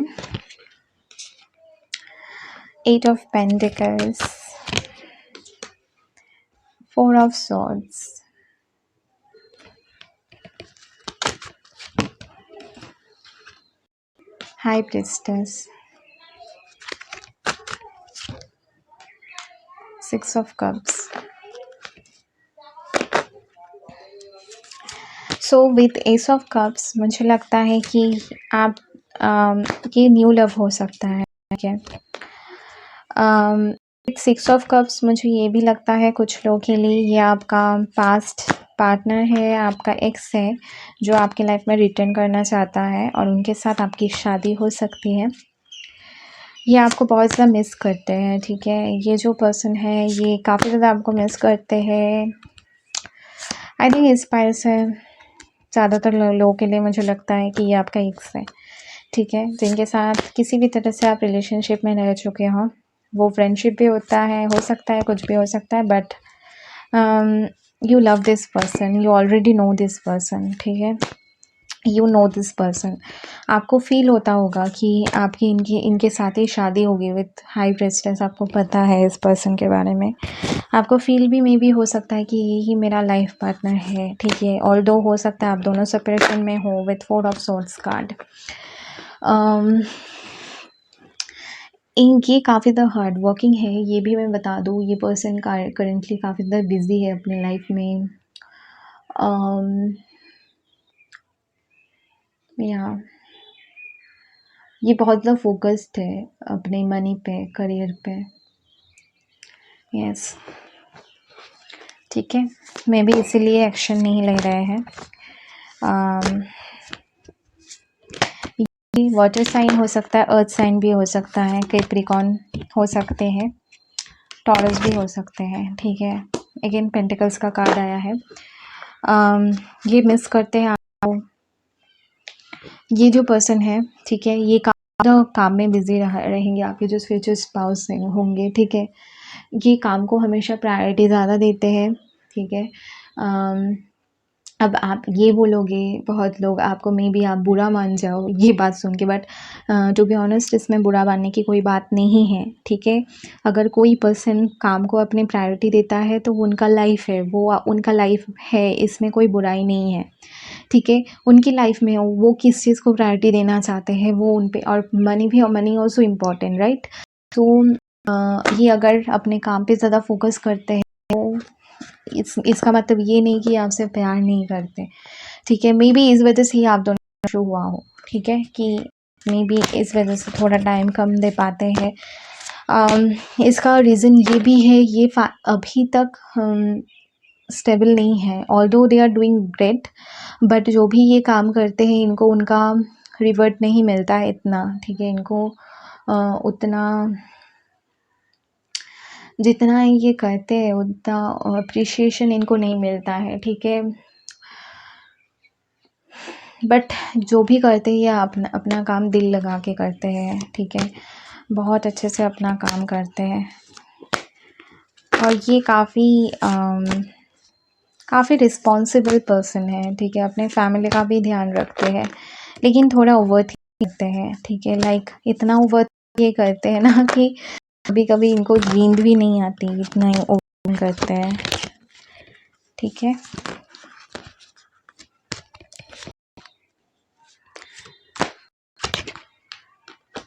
8 of Pentacles, 4 of Swords, High Priestess, 6 of Cups. So with S of cups मुझे लगता है कि आप ये न्यू लव हो सकता है, ठीक है। विथ 6 ऑफ कप्स मुझे ये भी लगता है कुछ लोगों के लिए ये आपका पास्ट पार्टनर है, आपका एक्स है, जो आपकी लाइफ में रिटर्न करना चाहता है और उनके साथ आपकी शादी हो सकती है। ये आपको बहुत ज़्यादा मिस करते हैं, ठीक है। ये जो पर्सन है ये काफ़ी ज़्यादा आपको मिस करते हैं। आई थिंक इस पाइल से ज़्यादातर लोगों के लिए मुझे लगता है कि ये आपका एक्स है, ठीक है, जिनके साथ किसी भी तरह से आप रिलेशनशिप में रह चुके हों। वो फ्रेंडशिप भी होता है, हो सकता है कुछ भी हो सकता है, but you love this person, you already know this person, ठीक है, यू नो दिस पर्सन। आपको फील होता होगा कि आपकी इनके साथ ही शादी होगी विथ हाई प्रेस्टेस, आपको पता है इस पर्सन के बारे में। आपको फील भी मे बी हो सकता है कि यही मेरा लाइफ पार्टनर है, ठीक है, ऑल्दो हो सकता है आप दोनों सेपरेशन में हो विथ 4 ऑफ सॉर्ड्स कार्ड। ये काफ़ी ज़्यादा हार्ड वर्किंग है, ये भी मैं बता दूँ। ये पर्सन करेंटली काफ़ी ज़्यादा बिजी है अपने लाइफ में। या ये बहुत ज़्यादा फोकस्ड है अपने मनी पे, करियर पे। यस, ठीक है, मे बी इसीलिए एक्शन नहीं ले रहे हैं। ये वाटर साइन हो सकता है, अर्थ साइन भी हो सकता है, कैप्रिकॉर्न हो सकते हैं, टॉरस भी हो सकते हैं, ठीक है। अगेन पेंटिकल्स का कार्ड आया है। ये मिस करते हैं आपको, ये जो पर्सन है, ठीक है, ये काम में बिजी रहेंगे। आपके जो फ्यूचर स्पाउस होंगे, ठीक है, ये काम को हमेशा प्रायोरिटी ज़्यादा देते हैं, ठीक है। अब आप ये बोलोगे, बहुत लोग आपको मे बी आप बुरा मान जाओ ये बात सुन के, बट टू बी ऑनेस्ट इसमें बुरा मानने की कोई बात नहीं है, ठीक है। अगर कोई पर्सन काम को अपनी प्रायोरिटी देता है तो उनका लाइफ है, वो उनका लाइफ है, इसमें कोई बुराई नहीं है, ठीक है। उनकी लाइफ में वो किस चीज़ को प्रायोरिटी देना चाहते हैं वो उन पे, और मनी भी, और मनी ऑल्सो इम्पॉर्टेंट, राइट। तो ये अगर अपने काम पे ज़्यादा फोकस करते हैं तो इसका मतलब ये नहीं कि आपसे प्यार नहीं करते, ठीक है। मे बी इस वजह से ही आप दोनों शुरू हुआ हो, ठीक है, कि मे बी इस वजह से थोड़ा टाइम कम दे पाते हैं। इसका रीज़न ये भी है, ये अभी तक स्टेबल नहीं है, although they are doing great, but जो भी ये काम करते हैं इनको उनका रिवर्ट नहीं मिलता है इतना, ठीक है। इनको उतना जितना ये करते हैं उतना अप्रिशिएशन इनको नहीं मिलता है, ठीक है। बट जो भी करते हैं ये अपना काम दिल लगा के करते हैं, ठीक है, बहुत अच्छे से अपना काम करते हैं। और ये काफ़ी रिस्पॉन्सिबल पर्सन है, ठीक है, अपने फैमिली का भी ध्यान रखते हैं, लेकिन थोड़ा ओवर करते हैं, ठीक है। लाइक इतना ओवर ये करते हैं ना कि कभी कभी इनको नींद भी नहीं आती, इतना ही ओवर करते हैं, ठीक है।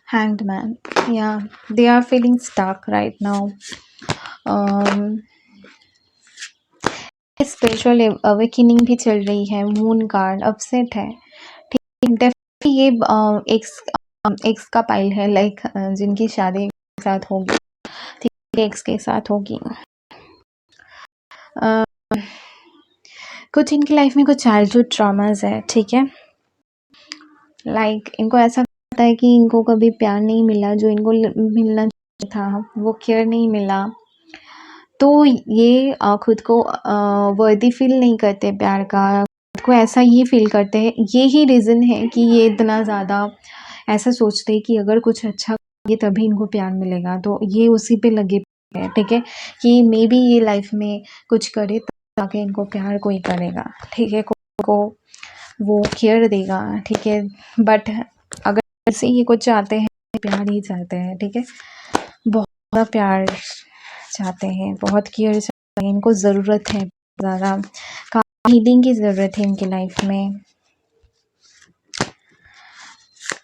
Hanged Man, yeah, they are feeling stuck right now. Spiritual awakening भी चल रही है, मून कार्ड अपसेट है, ठीक, डेफिनेटली ये एक्स का पाइल है, लाइक जिनकी शादी के साथ होगी, ठीक, एक्स के साथ होगी। कुछ इनकी लाइफ में कुछ चाइल्डहुड ट्रॉमास है, ठीक है, लाइक इनको ऐसा लगता है कि इनको कभी प्यार नहीं मिला, जो इनको मिलना था वो केयर नहीं मिला, तो ये खुद को वर्दी फील नहीं करते प्यार का, खुद को ऐसा ये फील करते हैं। ये ही रीज़न है कि ये इतना ज़्यादा ऐसा सोचते हैं कि अगर कुछ अच्छा ये तभी इनको प्यार मिलेगा, तो ये उसी पे लगे हैं, ठीक है, कि मे बी ये लाइफ में कुछ करे ताकि इनको प्यार कोई करेगा, ठीक है, को वो केयर देगा, ठीक है। बट अगर ऐसे ही कुछ चाहते हैं, प्यार ही चाहते हैं, ठीक है, बहुत प्यार चाहते हैं, बहुत केयर चाहते हैं, इनको ज़रूरत है ज़्यादा, काफ़ी हीलिंग की ज़रूरत है इनकी लाइफ में।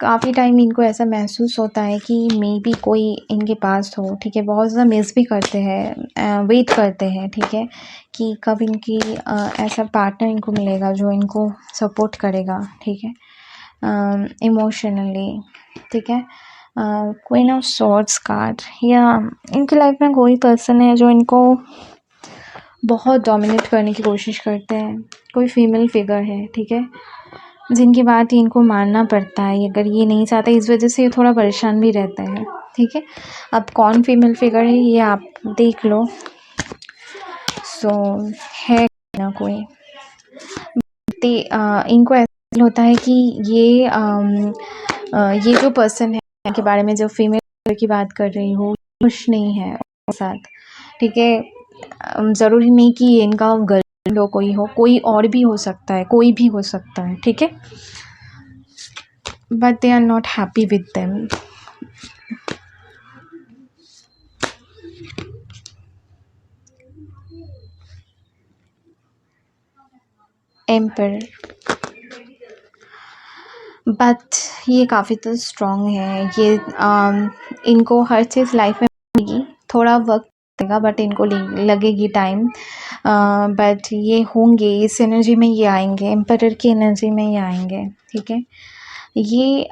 काफ़ी टाइम इनको ऐसा महसूस होता है कि मे बी कोई इनके पास हो, ठीक है, बहुत ज़्यादा मिस भी करते हैं, वेट करते हैं, ठीक है, कि कब इनकी ऐसा पार्टनर इनको मिलेगा जो इनको सपोर्ट करेगा, ठीक है, इमोशनली, ठीक है। क्वीन ऑफ सॉर्ड्स कार्ड, या इनकी लाइफ में कोई पर्सन है जो इनको बहुत डोमिनेट करने की कोशिश करते हैं, कोई फीमेल फिगर है, ठीक है, जिनकी बात इनको मानना पड़ता है, अगर ये नहीं चाहते, इस वजह से ये थोड़ा परेशान भी रहता है, ठीक है। अब कौन फीमेल फिगर है ये आप देख लो, सो है ना कोई, इनको ऐसा फ़ील होता है कि ये जो पर्सन है के बारे में जो फीमेल की बात कर रही हूँ, खुश नहीं है उनके साथ, ठीक है? ज़रूरी नहीं कि ये इनका गर्लफ्रेंड हो, कोई और भी हो सकता है, कोई भी हो सकता है, ठीक है? But they are not happy with them. Emperor, but ये काफ़ी तो स्ट्रॉन्ग है। ये इनको हर चीज़ लाइफ में मिलेगी, थोड़ा वक्त लगेगा बट इनको लगेगी टाइम, बट ये होंगे, इस एनर्जी में ये आएंगे, एम्परर की एनर्जी में ये आएंगे, ठीक है? ये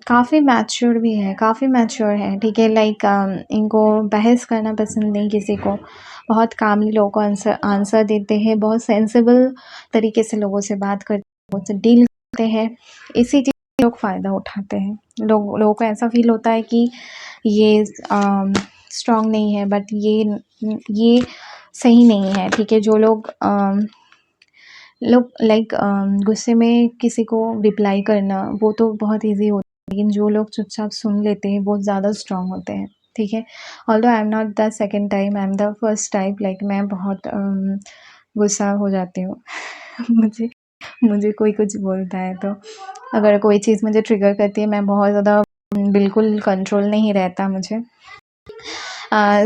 काफ़ी मैच्योर भी है, काफ़ी मैच्योर है, ठीक है? लाइक इनको बहस करना पसंद नहीं किसी को, बहुत कामली लोगों को आंसर देते हैं, बहुत सेंसिबल तरीके से लोगों से बात करते हैं, लोगों से डील करते हैं, इसी चीज़ से लोग फ़ायदा उठाते हैं। लोगों को ऐसा फील होता है कि ये स्ट्रॉन्ग नहीं है, बट ये सही नहीं है, ठीक है? जो लोग लाइक गुस्से में किसी को रिप्लाई करना वो तो बहुत ईजी होता है, लेकिन जो लोग चुपचाप सुन लेते हैं वो ज़्यादा स्ट्रॉन्ग होते हैं, ठीक है? Although I am not the second time, I am the first type, like मैं बहुत गुस्सा हो जाती हूँ मुझे कोई कुछ बोलता है तो अगर कोई चीज़ मुझे ट्रिगर करती है, मैं बहुत ज़्यादा बिल्कुल कंट्रोल नहीं रहता मुझे।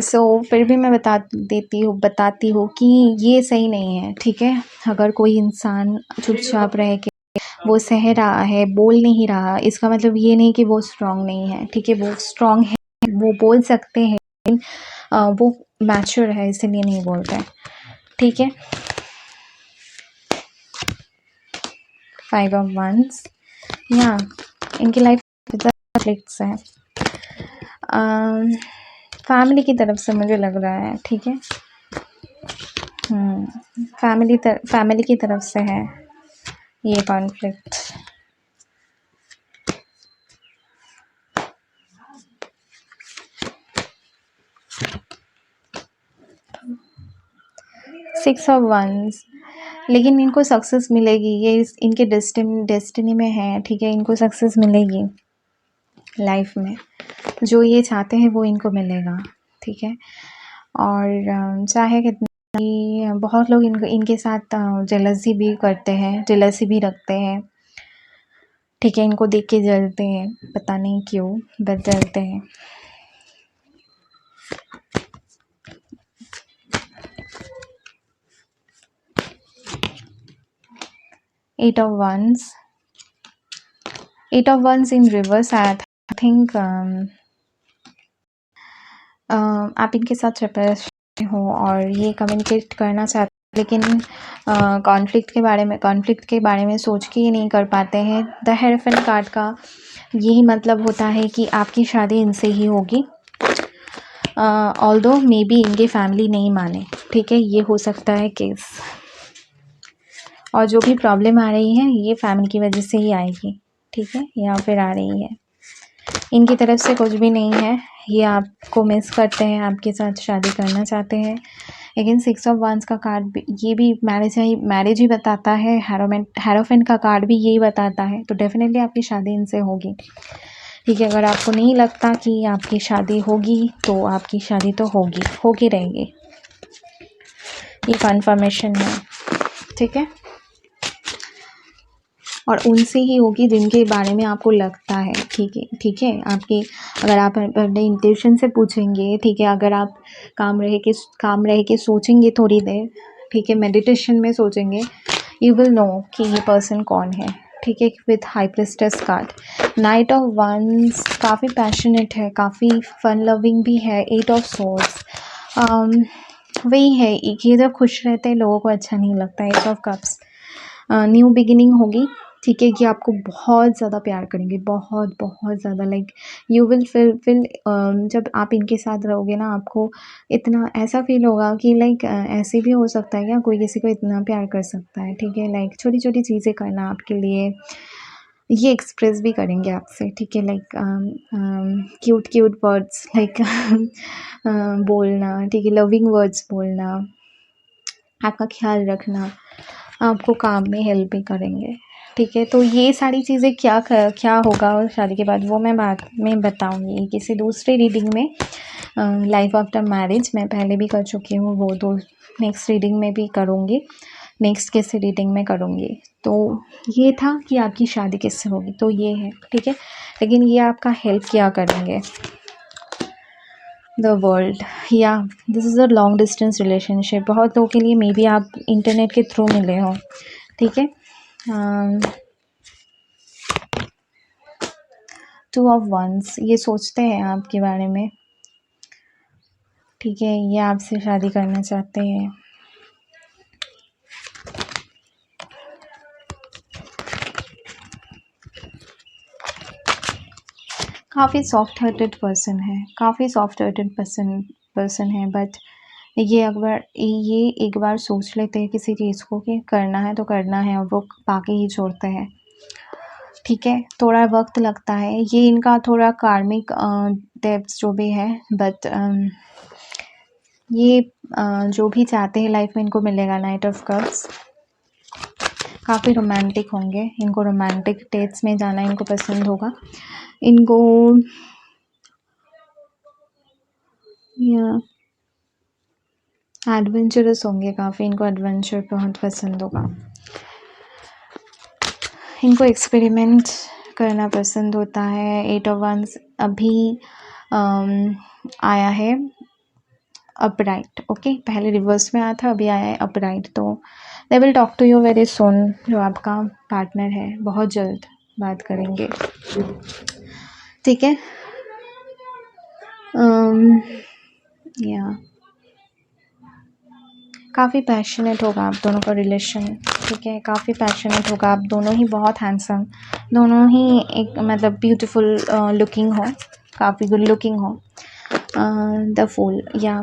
सो फिर भी मैं बताती हूँ कि ये सही नहीं है, ठीक है? अगर कोई इंसान चुपचाप रह के वो सह रहा है, बोल नहीं रहा, इसका मतलब ये नहीं कि वो स्ट्रॉन्ग नहीं है, ठीक है? वो स्ट्रॉन्ग है, वो बोल सकते हैं, लेकिन वो मैच्योर है इसीलिए नहीं बोलते हैं, ठीक है? 5 ऑफ वंस, या इनकी लाइफ कॉन्फ्लिक्ट्स है फैमिली की तरफ से, मुझे लग रहा है, ठीक है? फैमिली की तरफ से है ये कॉन्फ्लिक्ट। सिक्स ऑफ वंस, लेकिन इनको सक्सेस मिलेगी, ये इनके डेस्टिनी में है, ठीक है? इनको सक्सेस मिलेगी लाइफ में, जो ये चाहते हैं वो इनको मिलेगा, ठीक है? और चाहे कितना बहुत लोग इनके साथ जेलसी भी करते हैं, जेलसी भी रखते हैं, ठीक है? इनको देख के जलते हैं, पता नहीं क्यों, बट जलते हैं। Eight of wands in reverse, I think आप इनके साथ सेपरेशन हो और ये कम्युनिकेट करना चाहते हैं, लेकिन कॉन्फ्लिक्ट के बारे में सोच के ही नहीं कर पाते हैं। द हेरोफेंट कार्ड का यही मतलब होता है कि आपकी शादी इनसे ही होगी, ऑल्दो मे बी इनकी फैमिली नहीं माने, ठीक है? ये हो सकता है केस, और जो भी प्रॉब्लम आ रही है ये फैमिली की वजह से ही आएगी, ठीक है? या फिर आ रही है, इनकी तरफ से कुछ भी नहीं है, ये आपको मिस करते हैं, आपके साथ शादी करना चाहते हैं, लेकिन सिक्स ऑफ वंस का कार्ड भी ये भी मैरिज ही बताता है, हेरोफेंट का कार्ड भी यही बताता है, तो डेफिनेटली आपकी शादी इनसे होगी, ठीक है? अगर आपको नहीं लगता कि आपकी शादी होगी तो आपकी शादी तो होगी रहेगी, ये कन्फर्मेशन है, ठीक है? और उनसे ही होगी जिनके बारे में आपको लगता है, ठीक है? अगर आप अपने इंट्यूशन से पूछेंगे, ठीक है? अगर आप काम रह के सोचेंगे थोड़ी देर, ठीक है? मेडिटेशन में सोचेंगे, यू विल नो कि ये पर्सन कौन है, ठीक है? With high priestess card, knight of wands काफ़ी पैशनेट है, काफ़ी फन लविंग भी है, एट ऑफ सोर्ड्स वही है, ये जब खुश रहते हैं लोगों को अच्छा नहीं लगता, eight of cups new beginning होगी, ठीक है? कि आपको बहुत ज़्यादा प्यार करेंगे, बहुत ज़्यादा, लाइक यू विल फील जब आप इनके साथ रहोगे ना, आपको इतना ऐसा फील होगा कि लाइक ऐसे भी हो सकता है क्या कोई किसी को इतना प्यार कर सकता है, ठीक है? लाइक छोटी चीज़ें करना आपके लिए, ये एक्सप्रेस भी करेंगे आपसे, ठीक है? लाइक क्यूट वर्ड्स लाइक बोलना, ठीक है? लविंग वर्ड्स बोलना, आपका ख्याल रखना, आपको काम में हेल्प भी करेंगे, ठीक है। तो ये सारी चीज़ें क्या होगा शादी के बाद वो मैं बाद में बताऊँगी किसी दूसरी रीडिंग में। लाइफ आफ्टर मैरिज मैं पहले भी कर चुकी हूँ, वो तो नेक्स्ट रीडिंग में भी करूँगी, नेक्स्ट किसी रीडिंग में करूँगी। तो ये था कि आपकी शादी किससे होगी, तो ये है, ठीक है। लेकिन ये आपका हेल्प क्या करेंगे, द वर्ल्ड, या this is a long distance relationship. बहुत लोगों के लिए मे बी आप इंटरनेट के थ्रू मिले हो, ठीक है। टू ऑफ वंस, ये सोचते हैं आपके बारे में, ठीक है। ये आपसे शादी करना चाहते हैं। काफ़ी सॉफ्ट हार्टेड पर्सन है, काफ़ी सॉफ्ट हार्टेड पर्सन है, बट ये एक बार सोच लेते हैं किसी चीज़ को कि करना है तो करना है, और वो बाकी ही छोड़ते हैं, ठीक है। थोड़ा वक्त लगता है, ये इनका थोड़ा कार्मिक डेब्ट्स जो भी है, बट ये जो भी चाहते हैं लाइफ में इनको मिलेगा। नाइट ऑफ कप्स, काफ़ी रोमांटिक होंगे, इनको रोमांटिक डेट्स में जाना इनको पसंद होगा। इनको या एडवेंचरस होंगे काफ़ी, इनको एडवेंचर बहुत पसंद होगा। इनको एक्सपेरिमेंट करना पसंद होता है। 8 ऑफ वंस अभी आया है अपराइट, ओके। पहले रिवर्स में आया था, अभी आया है अपराइट। तो they will talk to you very soon, जो आपका पार्टनर है बहुत जल्द बात करेंगे, ठीक है। या काफ़ी पैशनेट होगा आप दोनों का रिलेशन, ठीक है। काफ़ी पैशनेट होगा, आप दोनों ही बहुत हैंडसम, दोनों ही एक मतलब ब्यूटीफुल लुकिंग हो, काफ़ी गुड लुकिंग हो। द फूल, या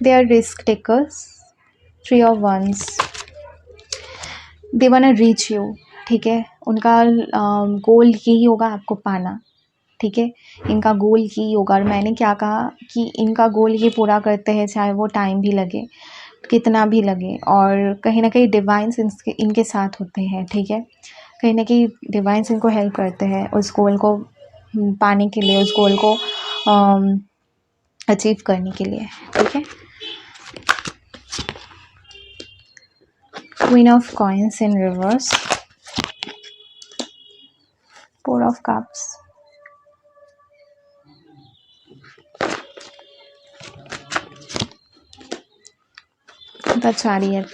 they are risk takers. 3 of wands, they wanna reach you, ठीक है। उनका गोल यही होगा आपको पाना, ठीक है। इनका गोल यही होगा, और मैंने क्या कहा कि इनका गोल ये पूरा करते हैं चाहे वो टाइम भी लगे, कितना भी लगे, और कहीं ना कहीं डिवाइन्स इनके साथ होते हैं, ठीक है। कहीं ना कहीं डिवाइन्स इनको हेल्प करते हैं उस गोल को पाने के लिए, उस गोल को अचीव करने के लिए, ठीक है। Queen of coins in reverse, 4 of cups, the chariot.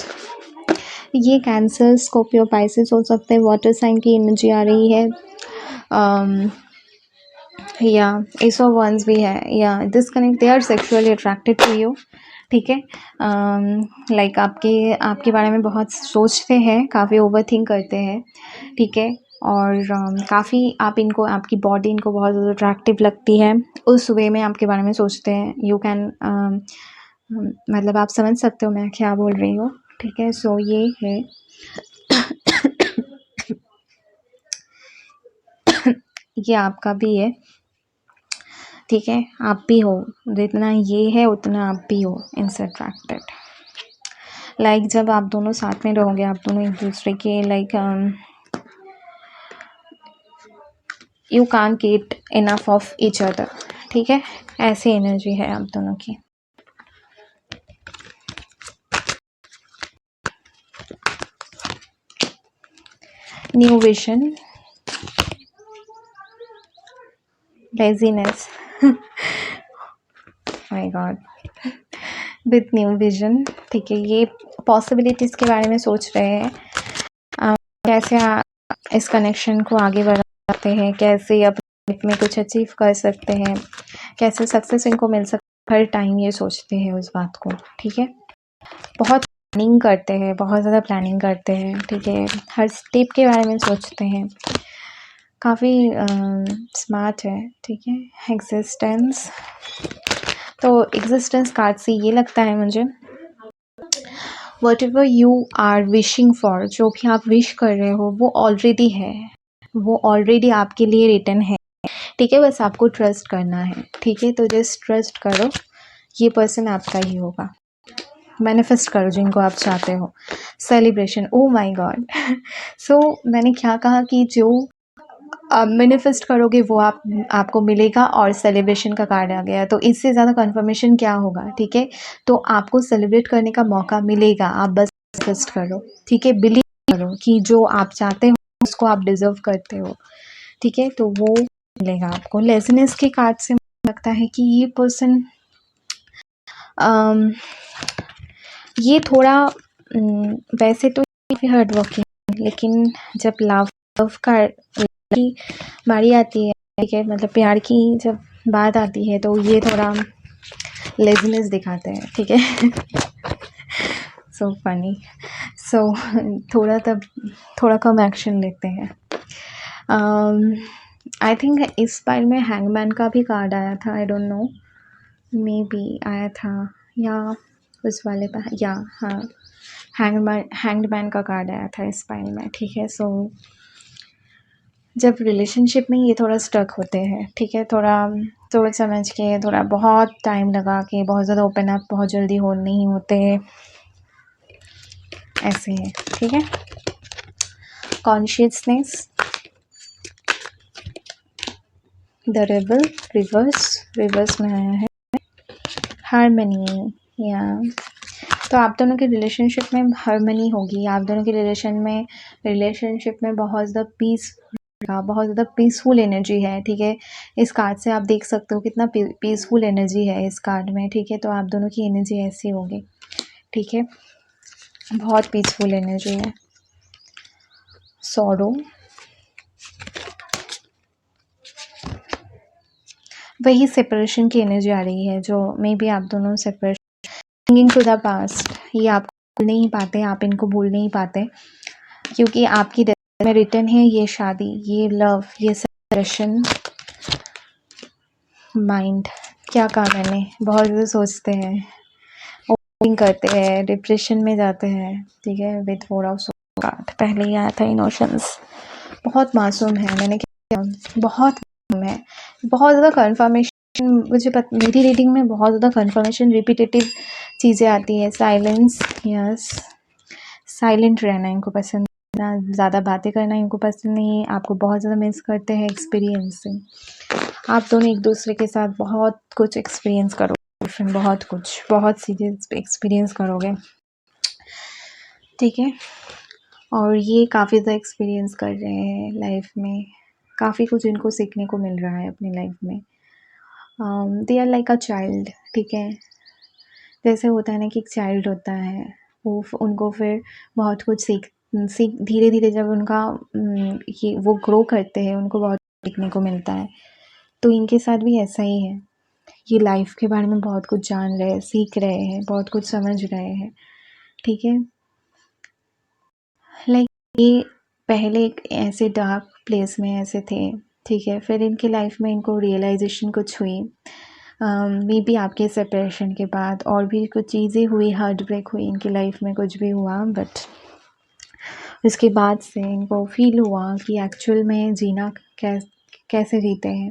ये कैंसर, स्कॉर्पियो, पाइसेस हो सकते हैं। वाटर साइन की एनर्जी आ रही है, या एस ऑफ वंस भी है, या disconnect, they are sexually attracted to you, ठीक है। लाइक आपके बारे में बहुत सोचते हैं, काफ़ी ओवर थिंक करते हैं, ठीक है। और काफ़ी आपकी बॉडी इनको बहुत ज़्यादा अट्रैक्टिव लगती है, उस वे में आपके बारे में सोचते हैं। यू कैन मतलब आप समझ सकते हो मैं क्या बोल रही हूँ, ठीक है। सो ये है ये आपका भी है, ठीक है। आप भी हो, जितना ये है उतना आप भी हो इनसे अट्रैक्टेड। लाइक जब आप दोनों साथ में रहोगे, आप दोनों एक दूसरे के like you can't get enough of each other, ठीक है। ऐसी एनर्जी है आप दोनों की। New vision, laziness, my God, with new vision, ठीक है। ये पॉसिबिलिटीज़ के बारे में सोच रहे हैं, कैसे इस कनेक्शन को आगे बढ़ा सकते हैं, कैसे अपनी लाइफ में कुछ अचीव कर सकते हैं, कैसे सक्सेस इनको मिल सकता है। हर टाइम ये सोचते हैं उस बात को, ठीक है। बहुत प्लानिंग करते हैं, बहुत ज़्यादा प्लानिंग करते हैं, ठीक है। हर स्टेप के बारे में सोचते हैं, काफ़ी स्मार्ट है, ठीक है। एग्जिस्टेंस, तो एग्जिस्टेंस कार्ड से ये लगता है मुझे, whatever you are wishing for, जो भी आप विश कर रहे हो वो ऑलरेडी है, वो ऑलरेडी आपके लिए रिटन है, ठीक है। बस आपको ट्रस्ट करना है, ठीक है। तो जस्ट ट्रस्ट करो, ये पर्सन आपका ही होगा, मैनिफेस्ट करो जिनको आप चाहते हो। Celebration, oh my God. So मैंने क्या कहा कि जो आप मैनिफेस्ट करोगे वो आपको मिलेगा, और सेलिब्रेशन का कार्ड आ गया, तो इससे ज़्यादा कन्फर्मेशन क्या होगा, ठीक है। तो आपको सेलिब्रेट करने का मौका मिलेगा, आप बस मैनिफेस्ट करो, ठीक है। बिलीव करो कि जो आप चाहते हो उसको आप डिज़र्व करते हो, ठीक है। तो वो मिलेगा आपको। लेज़ीनेस के कार्ड से मुझे लगता है कि ये पर्सन ये थोड़ा वैसे तो हार्ड वर्किंग, लेकिन जब लव का की बारी आती है, ठीक है, मतलब प्यार की जब बात आती है तो ये थोड़ा लेज़ीनेस दिखाते हैं, ठीक है। So funny. सो थोड़ा कम एक्शन लेते हैं। आई थिंक इस बार में हैंगमैन का भी कार्ड आया था, आई डोंट नो, मे बी आया था या उस वाले पर, या हाँ, हैंगमैन का कार्ड आया था इस फाइल में, ठीक है। सो जब रिलेशनशिप में ये थोड़ा स्टक होते हैं, ठीक है, थोड़ा सोच समझ के, थोड़ा बहुत टाइम लगा के, बहुत ज़्यादा ओपन अप बहुत जल्दी नहीं होते, ऐसे है, ठीक है। कॉन्शियसनेस, द रेबल, रिवर्स में आया है। हार्मनी, या तो आप दोनों के रिलेशनशिप में हार्मनी होगी, आप दोनों के रिलेशनशिप में बहुत ज़्यादा बहुत ज़्यादा पीसफुल एनर्जी है, ठीक है। इस कार्ड से आप देख सकते हो कितना पीसफुल एनर्जी है इस कार्ड में, ठीक है। तो आप दोनों की एनर्जी ऐसी होगी, ठीक है, बहुत पीसफुल एनर्जी है। सॉरो, वही सेपरेशन की एनर्जी आ रही है, जो मे बी आप दोनों separation, linking to the past, ये आप भूल नहीं पाते, आप इनको भूल नहीं पाते, क्योंकि आपकी डेस्टिनी में रिटर्न है ये शादी, ये लव, ये सेपरेशन। माइंड, क्या कहा मैंने, बहुत ज़्यादा सोचते हैं, ओवरथिंक करते हैं, डिप्रेशन में जाते हैं, ठीक है। विद 4 ऑफ कार्ड पहले ही आया था। इमोशंस, बहुत मासूम है, मैंने क्या, बहुत मासूम है, बहुत ज़्यादा कन्फर्मेशन, मेरी रीडिंग में बहुत ज़्यादा कन्फर्मेशन, रिपीटेटिव चीज़ें आती है। साइलेंस, यस, साइलेंट रहना इनको पसंद, ज़्यादा बातें करना इनको पसंद नहीं है, आपको बहुत ज़्यादा मिस करते हैं एक्सपीरियंस से। आप दोनों एक दूसरे के साथ बहुत कुछ एक्सपीरियंस करोगे, बहुत चीज़ें एक्सपीरियंस करोगे, ठीक है। और ये काफ़ी ज़्यादा एक्सपीरियंस कर रहे हैं लाइफ में, काफ़ी कुछ इनको सीखने को मिल रहा है अपनी लाइफ में। They are like a child, ठीक है। जैसे होता है ना कि एक चाइल्ड होता है, वो उनको फिर बहुत कुछ सीख धीरे धीरे जब उनका ये वो ग्रो करते हैं, उनको बहुत सीखने को मिलता है। तो इनके साथ भी ऐसा ही है, ये लाइफ के बारे में बहुत कुछ जान रहे हैं, सीख रहे हैं, बहुत कुछ समझ रहे हैं, ठीक है। लाइक ये पहले एक ऐसे डार्क प्लेस में ऐसे थे, ठीक है, फिर इनकी लाइफ में इनको रियलाइजेशन कुछ हुई, मे बी आपके सेपरेशन के बाद और भी कुछ चीज़ें हुई, हार्ट ब्रेक हुई इनकी लाइफ में, कुछ भी हुआ, बट उसके बाद से इनको फील हुआ कि एक्चुअल में जीना कैसे जीते हैं,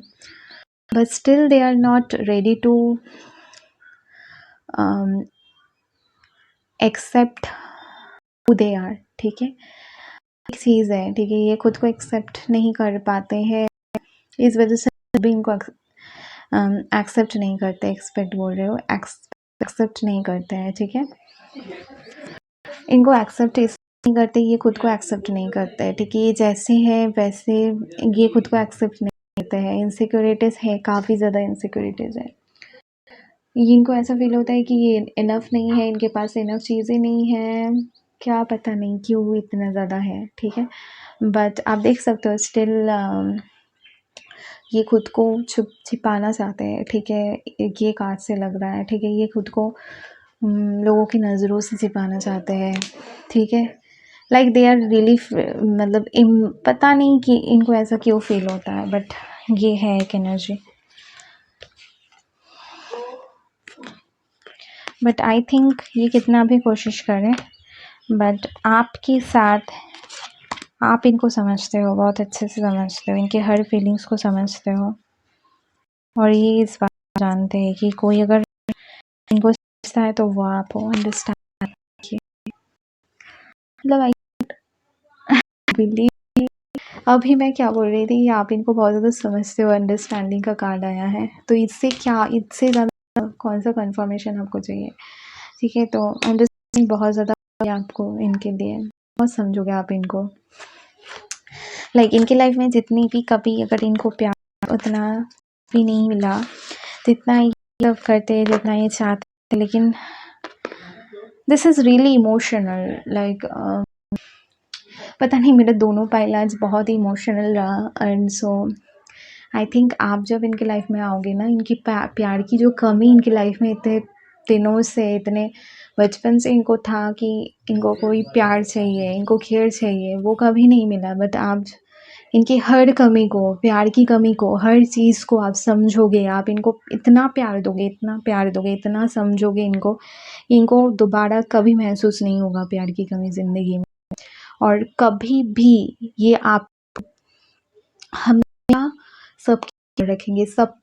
but still they are not ready to accept who they are, ठीक है। एक चीज़ है, ठीक है, ये खुद को एक्सेप्ट नहीं कर पाते हैं, इस वजह से भी इनको एक्सेप्ट नहीं करते, एक्सपेक्ट बोल रहे हो, एक्सेप्ट नहीं करते हैं, ठीक है। इनको एक्सेप्ट नहीं करते, ये खुद को एक्सेप्ट नहीं करते, ठीक है। ये जैसे है वैसे ये खुद को एक्सेप्ट नहीं करते हैं, इनसिक्योरिटीज़ है, काफ़ी ज़्यादा इनसिक्योरिटीज़ है। इनको ऐसा फील होता है कि ये इनफ नहीं है, इनके पास इनफ चीज़ें नहीं है, क्या पता नहीं क्यों इतना ज़्यादा है, ठीक है। बट आप देख सकते हो स्टिल ये खुद को छिपाना चाहते हैं, ठीक है। ये कार्ड से लग रहा है, ठीक है, ये खुद को लोगों की नज़रों से छिपाना चाहते हैं, ठीक है। लाइक दे आर रियली, मतलब पता नहीं कि इनको ऐसा क्यों फील होता है, बट ये है एक एनर्जी। बट आई थिंक ये कितना भी कोशिश करें, बट आपके साथ आप इनको समझते हो, बहुत अच्छे से समझते हो, इनके हर फीलिंग्स को समझते हो, और ये इस बात जानते हैं कि कोई अगर इनको समझता है तो वो आप हो, अंडरस्टैंड मतलब आई बिलीव अभी मैं क्या बोल रही थी कि आप इनको बहुत ज़्यादा समझते हो, अंडरस्टैंडिंग का कार्ड आया है, तो इससे ज़्यादा कौन-सा कन्फर्मेशन आपको चाहिए? ठीक है, तो अंडरस्टैंडिंग बहुत ज़्यादा है आपको इनके लिए, बहुत समझोगे आप इनको। लाइक इनकी लाइफ में जितनी भी कभी अगर इनको प्यार उतना भी नहीं मिला, जितना ये लव करते, जितना ये चाहते, लेकिन this is really emotional like पता नहीं मेरा दोनों पहला आज बहुत ही इमोशनल रहा एंड सो आई थिंक आप जब इनके लाइफ में आओगे ना, इनकी प्यार की जो कमी इनकी लाइफ में इतने दिनों से, इतने बचपन से इनको था कि इनको कोई प्यार चाहिए, इनको केयर चाहिए, वो कभी नहीं मिला। बट आप इनकी हर कमी को, प्यार की कमी को, हर चीज़ को आप समझोगे, आप इनको इतना प्यार दोगे, इतना प्यार दोगे, इतना समझोगे इनको, इनको दोबारा कभी महसूस नहीं होगा प्यार की कमी ज़िंदगी में। और कभी भी ये आप हमेशा सबकी रखेंगे, सब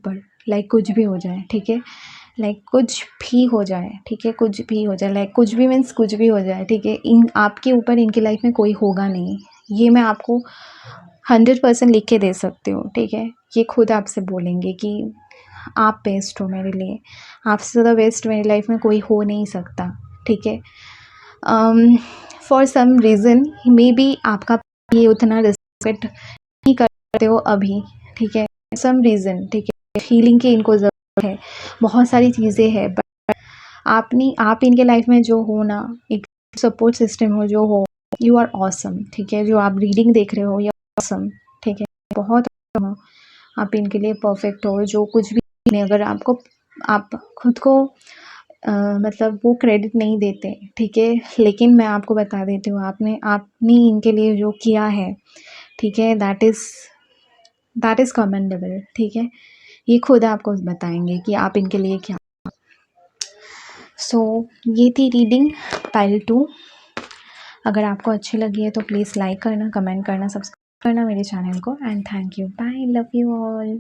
पर, लाइक कुछ भी हो जाए, ठीक है? लाइक कुछ भी हो जाए, ठीक है? कुछ भी हो जाए, लाइक कुछ भी मीन्स कुछ भी हो जाए, ठीक है? इन आपके ऊपर इनकी लाइफ में कोई होगा नहीं, ये मैं आपको 100% लिख के दे सकती हूँ, ठीक है? ये खुद आपसे बोलेंगे कि आप बेस्ट हो मेरे लिए, आपसे ज़्यादा बेस्ट मेरी लाइफ में कोई हो नहीं सकता, ठीक है? For some reason maybe आपका ये उतना रिस्पेक्ट नहीं करते हो अभी, ठीक है? सम रीज़न, ठीक है? हीलिंग की इनको ज़रूरत है, बहुत सारी चीज़ें हैं, बट आप इनके लाइफ में जो हो ना, एक सपोर्ट सिस्टम हो जो हो, यू आर ऑसम, ठीक है? जो आप रीडिंग देख रहे हो, यू आर ऑसम, ठीक है? बहुत awesome हो, आप इनके लिए परफेक्ट हो, जो कुछ भी नहीं, अगर आप खुद को मतलब वो क्रेडिट नहीं देते, ठीक है? लेकिन मैं आपको बता देती हूँ, आपने इनके लिए जो किया है, ठीक है? दैट इज़ कमेंडेबल, ठीक है? ये खुद आपको बताएंगे कि आप इनके लिए क्या। सो ये थी रीडिंग पाइल 2। अगर आपको अच्छी लगी है तो प्लीज़ लाइक करना, कमेंट करना, सब्सक्राइब करना मेरे चैनल को and thank you, bye, love you all.